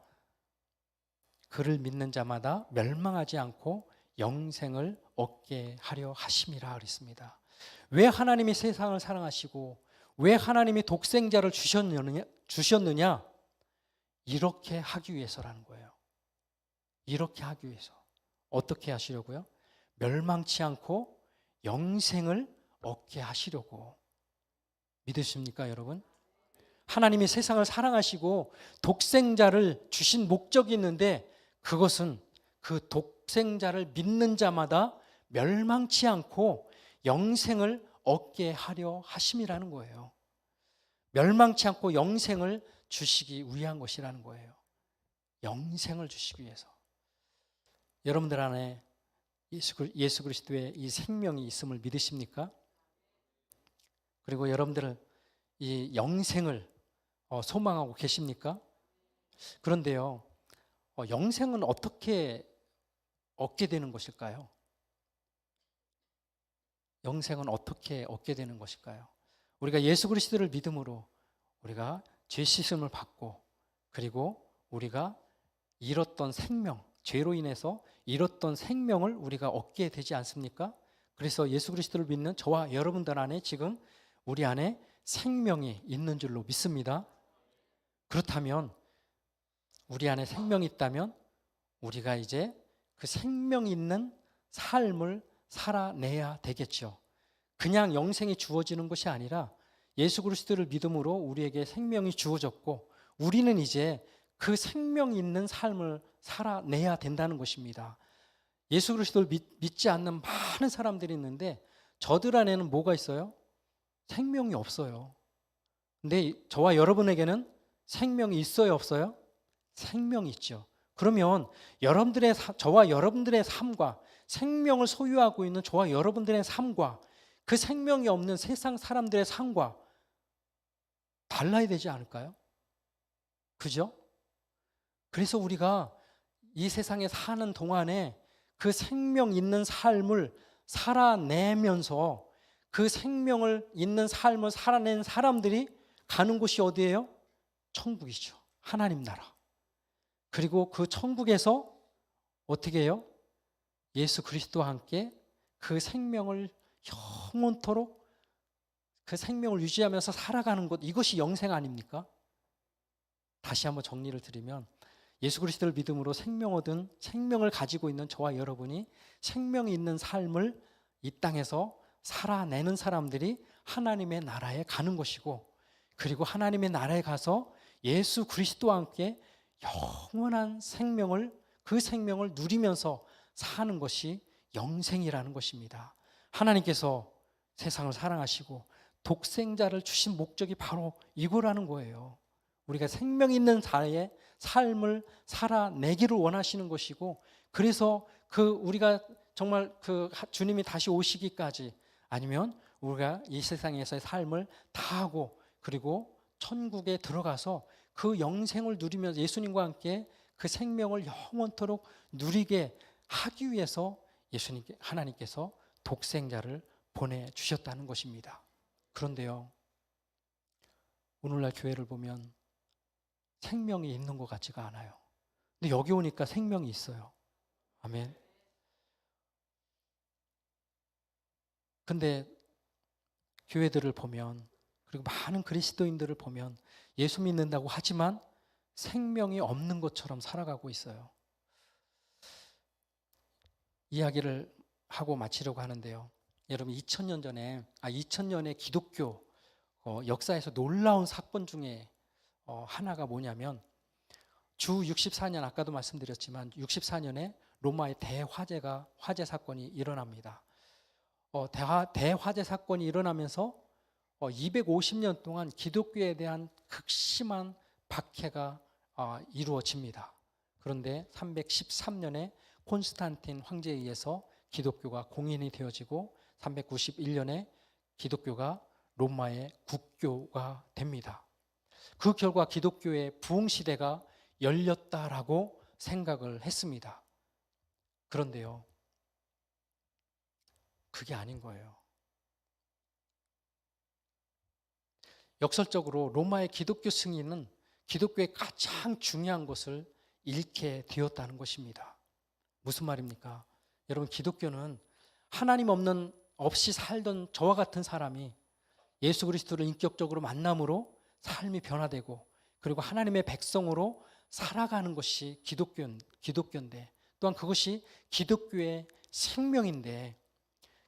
그를 믿는 자마다 멸망하지 않고 영생을 얻게 하려 하심이라 그랬습니다. 왜 하나님이 세상을 사랑하시고 왜 하나님이 독생자를 주셨느냐? 이렇게 하기 위해서라는 거예요. 이렇게 하기 위해서. 어떻게 하시려고요? 멸망치 않고 영생을 얻게 하시려고. 믿으십니까, 여러분? 하나님이 세상을 사랑하시고 독생자를 주신 목적이 있는데, 그것은 그 독생자를 믿는 자마다 멸망치 않고 영생을 얻게 하려 하심이라는 거예요. 멸망치 않고 영생을 주시기 위한 것이라는 거예요. 영생을 주시기 위해서. 여러분들 안에 예수 그리스도의 이 생명이 있음을 믿으십니까? 그리고 여러분들은 이 영생을 소망하고 계십니까? 그런데요, 영생은 어떻게 얻게 되는 것일까요? 영생은 어떻게 얻게 되는 것일까요? 우리가 예수 그리스도를 믿음으로 우리가 죄 씻음을 받고, 그리고 우리가 잃었던 생명, 죄로 인해서 잃었던 생명을 우리가 얻게 되지 않습니까? 그래서 예수 그리스도를 믿는 저와 여러분들 안에 지금 우리 안에 생명이 있는 줄로 믿습니다. 그렇다면, 우리 안에 생명이 있다면 우리가 이제 그 생명 있는 삶을 살아내야 되겠죠. 그냥 영생이 주어지는 것이 아니라 예수 그리스도를 믿음으로 우리에게 생명이 주어졌고, 우리는 이제 그 생명 있는 삶을 살아내야 된다는 것입니다. 예수 그리스도를 믿지 않는 많은 사람들이 있는데, 저들 안에는 뭐가 있어요? 생명이 없어요. 근데 저와 여러분에게는 생명이 있어요, 없어요? 생명이 있죠. 그러면 저와 여러분들의 삶과, 생명을 소유하고 있는 저와 여러분들의 삶과 그 생명이 없는 세상 사람들의 삶과 달라야 되지 않을까요? 그죠? 그래서 우리가 이 세상에 사는 동안에 그 생명 있는 삶을 살아내면서, 그 생명을 있는 삶을 살아낸 사람들이 가는 곳이 어디예요? 천국이죠. 하나님 나라. 그리고 그 천국에서 어떻게 해요? 예수 그리스도와 함께 그 생명을 영원토록 그 생명을 유지하면서 살아가는 것, 이것이 영생 아닙니까? 다시 한번 정리를 드리면, 예수 그리스도를 믿음으로 생명 얻은, 생명을 가지고 있는 저와 여러분이 생명이 있는 삶을 이 땅에서 살아내는 사람들이 하나님의 나라에 가는 것이고, 그리고 하나님의 나라에 가서 예수 그리스도와 함께 영원한 생명을, 그 생명을 누리면서 사는 것이 영생이라는 것입니다. 하나님께서 세상을 사랑하시고 독생자를 주신 목적이 바로 이거라는 거예요. 우리가 생명 있는 자의 삶을 살아내기를 원하시는 것이고, 그래서 우리가 정말 주님이 다시 오시기까지, 아니면 우리가 이 세상에서의 삶을 다하고, 그리고 천국에 들어가서 그 영생을 누리면서 예수님과 함께 그 생명을 영원토록 누리게 하기 위해서 하나님께서 독생자를 보내주셨다는 것입니다. 그런데요, 오늘날 교회를 보면 생명이 있는 것 같지가 않아요. 근데 여기 오니까 생명이 있어요. 아멘. 근데 교회들을 보면, 그리고 많은 그리스도인들을 보면 예수 믿는다고 하지만 생명이 없는 것처럼 살아가고 있어요. 이야기를 하고 마치려고 하는데요. 여러분 2000년에 기독교 역사에서 놀라운 사건 중에 하나가 뭐냐면, 주 64년, 아까도 말씀드렸지만 64년에 로마의 화재 사건이 일어납니다. 대화재 사건이 일어나면서 250년 동안 기독교에 대한 극심한 박해가 이루어집니다. 그런데 313년에 콘스탄틴 황제에 의해서 기독교가 공인이 되어지고 391년에 기독교가 로마의 국교가 됩니다. 그 결과 기독교의 부흥시대가 열렸다라고 생각을 했습니다. 그런데요, 그게 아닌 거예요. 역설적으로 로마의 기독교 승리는 기독교의 가장 중요한 것을 잃게 되었다는 것입니다. 무슨 말입니까? 여러분, 기독교는 하나님 없이 살던 저와 같은 사람이 예수 그리스도를 인격적으로 만남으로 삶이 변화되고, 그리고 하나님의 백성으로 살아가는 것이 기독교인데, 또한 그것이 기독교의 생명인데,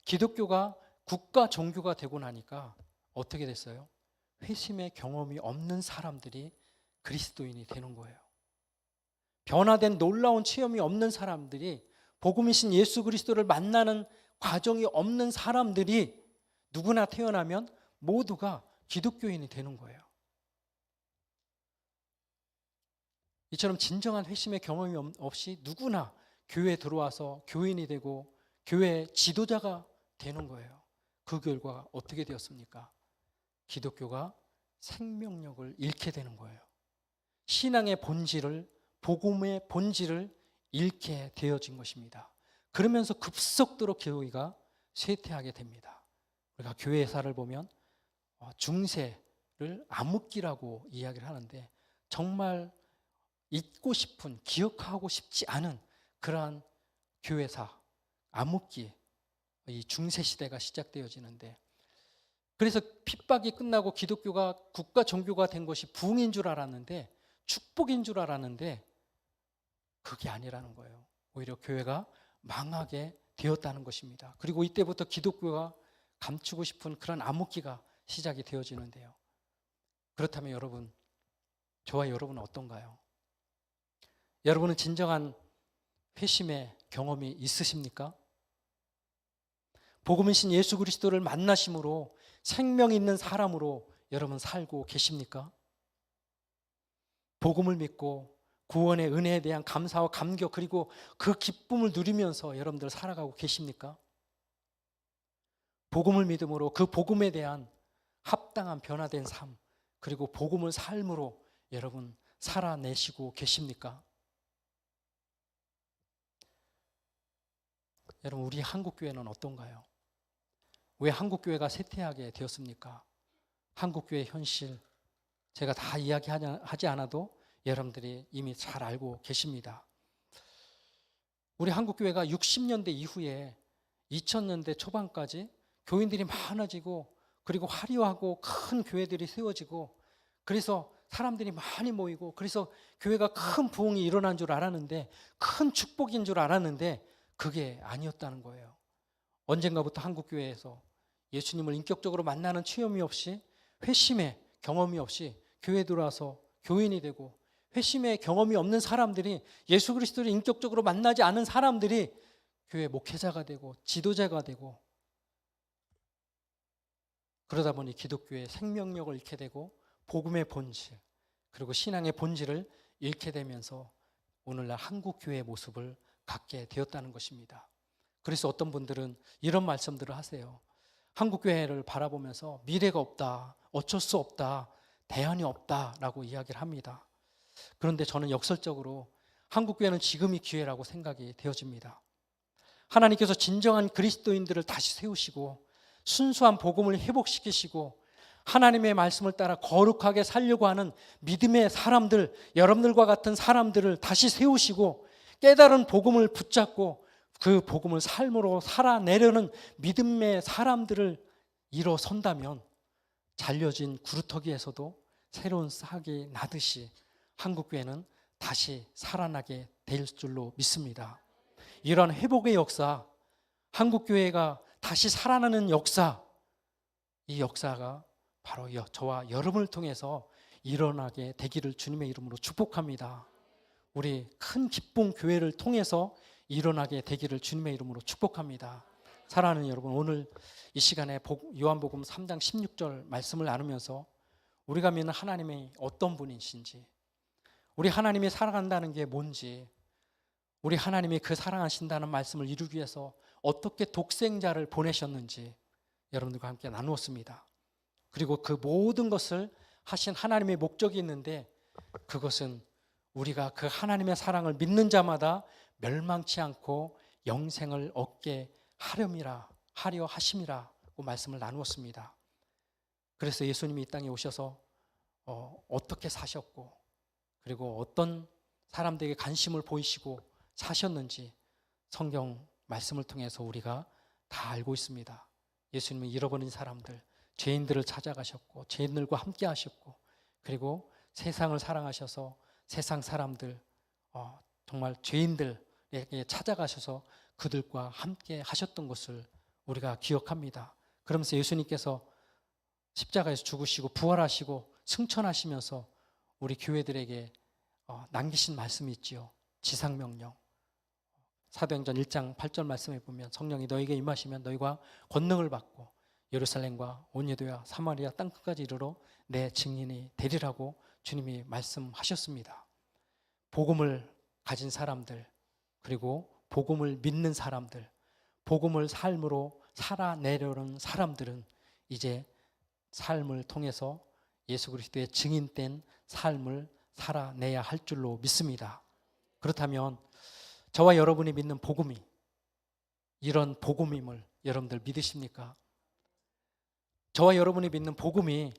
기독교가 국가 종교가 되고 나니까 어떻게 됐어요? 회심의 경험이 없는 사람들이 그리스도인이 되는 거예요. 변화된 놀라운 체험이 없는 사람들이, 복음이신 예수 그리스도를 만나는 과정이 없는 사람들이 누구나 태어나면 모두가 기독교인이 되는 거예요. 이처럼 진정한 회심의 경험이 없이 누구나 교회에 들어와서 교인이 되고 교회 지도자가 되는 거예요. 그 결과 어떻게 되었습니까? 기독교가 생명력을 잃게 되는 거예요. 신앙의 본질을, 복음의 본질을 잃게 되어진 것입니다. 그러면서 급속도로 교회가 쇠퇴하게 됩니다. 우리가 교회사를 보면 중세를 암흑기라고 이야기를 하는데, 정말 잊고 싶은, 기억하고 싶지 않은 그러한 교회사, 암흑기, 이 중세시대가 시작되어지는데, 그래서 핍박이 끝나고 기독교가 국가 종교가 된 것이 부흥인 줄 알았는데, 축복인 줄 알았는데 그게 아니라는 거예요. 오히려 교회가 망하게 되었다는 것입니다. 그리고 이때부터 기독교가 감추고 싶은 그런 암흑기가 시작이 되어지는데요. 그렇다면 여러분, 저와 여러분은 어떤가요? 여러분은 진정한 회심의 경험이 있으십니까? 복음이신 예수 그리스도를 만나심으로 생명 있는 사람으로 여러분 살고 계십니까? 복음을 믿고 구원의 은혜에 대한 감사와 감격, 그리고 그 기쁨을 누리면서 여러분들 살아가고 계십니까? 복음을 믿음으로 그 복음에 대한 합당한 변화된 삶, 그리고 복음을 삶으로 여러분 살아내시고 계십니까? 여러분, 우리 한국교회는 어떤가요? 왜 한국교회가 쇠퇴하게 되었습니까? 한국교회 현실, 제가 다 이야기하지 않아도 여러분들이 이미 잘 알고 계십니다. 우리 한국교회가 60년대 이후에 2000년대 초반까지 교인들이 많아지고, 그리고 화려하고 큰 교회들이 세워지고, 그래서 사람들이 많이 모이고, 그래서 교회가 큰 부흥이 일어난 줄 알았는데, 큰 축복인 줄 알았는데 그게 아니었다는 거예요. 언젠가부터 한국교회에서 예수님을 인격적으로 만나는 체험이 없이, 회심의 경험이 없이 교회에 들어와서 교인이 되고, 회심의 경험이 없는 사람들이, 예수 그리스도를 인격적으로 만나지 않은 사람들이 교회 목회자가 되고 지도자가 되고, 그러다 보니 기독교의 생명력을 잃게 되고 복음의 본질, 그리고 신앙의 본질을 잃게 되면서 오늘날 한국교회의 모습을 갖게 되었다는 것입니다. 그래서 어떤 분들은 이런 말씀들을 하세요. 한국교회를 바라보면서 미래가 없다, 어쩔 수 없다, 대안이 없다라고 이야기를 합니다. 그런데 저는 역설적으로 한국교회는 지금이 기회라고 생각이 되어집니다. 하나님께서 진정한 그리스도인들을 다시 세우시고 순수한 복음을 회복시키시고 하나님의 말씀을 따라 거룩하게 살려고 하는 믿음의 사람들, 여러분들과 같은 사람들을 다시 세우시고 깨달은 복음을 붙잡고 그 복음을 삶으로 살아내려는 믿음의 사람들을 일어선다면 잘려진 구루터기에서도 새로운 싹이 나듯이 한국교회는 다시 살아나게 될 줄로 믿습니다. 이런 회복의 역사, 한국교회가 다시 살아나는 역사, 이 역사가 바로 저와 여러분을 통해서 일어나게 되기를 주님의 이름으로 축복합니다. 우리 큰 기쁨 교회를 통해서 일어나게 되기를 주님의 이름으로 축복합니다. 사랑하는 여러분, 오늘 이 시간에 요한복음 3장 16절 말씀을 나누면서 우리가 믿는 하나님이 어떤 분이신지, 우리 하나님이 사랑한다는 게 뭔지, 우리 하나님이 그 사랑하신다는 말씀을 이루기 위해서 어떻게 독생자를 보내셨는지 여러분들과 함께 나누었습니다. 그리고 그 모든 것을 하신 하나님의 목적이 있는데 그것은 우리가 그 하나님의 사랑을 믿는 자마다 멸망치 않고 영생을 얻게 하려 하심이라고 말씀을 나누었습니다. 그래서 예수님이 이 땅에 오셔서 어떻게 사셨고 그리고 어떤 사람들에게 관심을 보이시고 사셨는지 성경 말씀을 통해서 우리가 다 알고 있습니다. 예수님은 잃어버린 사람들, 죄인들을 찾아가셨고 죄인들과 함께 하셨고 그리고 세상을 사랑하셔서 세상 사람들, 정말 죄인들에게 찾아가셔서 그들과 함께 하셨던 것을 우리가 기억합니다. 그러면서 예수님께서 십자가에서 죽으시고 부활하시고 승천하시면서 우리 교회들에게 남기신 말씀이 있지요. 지상명령. 사도행전 1장 8절 말씀에 보면 성령이 너에게 임하시면 너희가 권능을 받고 예루살렘과 온 유대와 사마리아 땅끝까지 이르러 내 증인이 되리라고 주님이 말씀하셨습니다. 복음을 가진 사람들, 그리고 복음을 믿는 사람들, 복음을 삶으로 살아내려는 사람들은 이제 삶을 통해서 예수 그리스도의 증인된 삶을 살아내야 할 줄로 믿습니다. 그렇다면 저와 여러분이 믿는 복음이 이런 복음임을 여러분들 믿으십니까? 저와 여러분이 믿는 복음이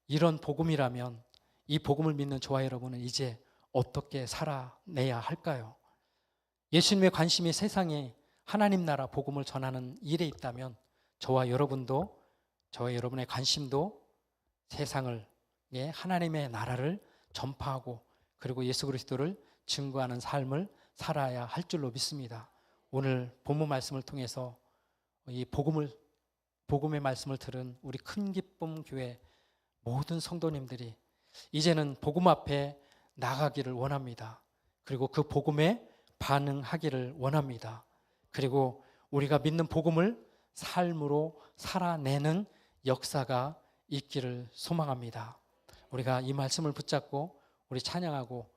이런 복음이라면 이 복음을 믿는 저와 여러분은 이제 어떻게 살아내야 할까요? 예수님의 관심이 세상에 하나님 나라 복음을 전하는 일에 있다면 저와 여러분도, 저와 여러분의 관심도 세상을 하나님의 나라를 전파하고 그리고 예수 그리스도를 증거하는 삶을 살아야 할 줄로 믿습니다. 오늘 본문 말씀을 통해서 이 복음의 말씀을 들은 우리 큰 기쁨 교회 모든 성도님들이 이제는 복음 앞에 나가기를 원합니다. 그리고 그 복음에 반응하기를 원합니다. 그리고 우리가 믿는 복음을 삶으로 살아내는 역사가 있기를 소망합니다. 우리가 이 말씀을 붙잡고 우리 찬양하고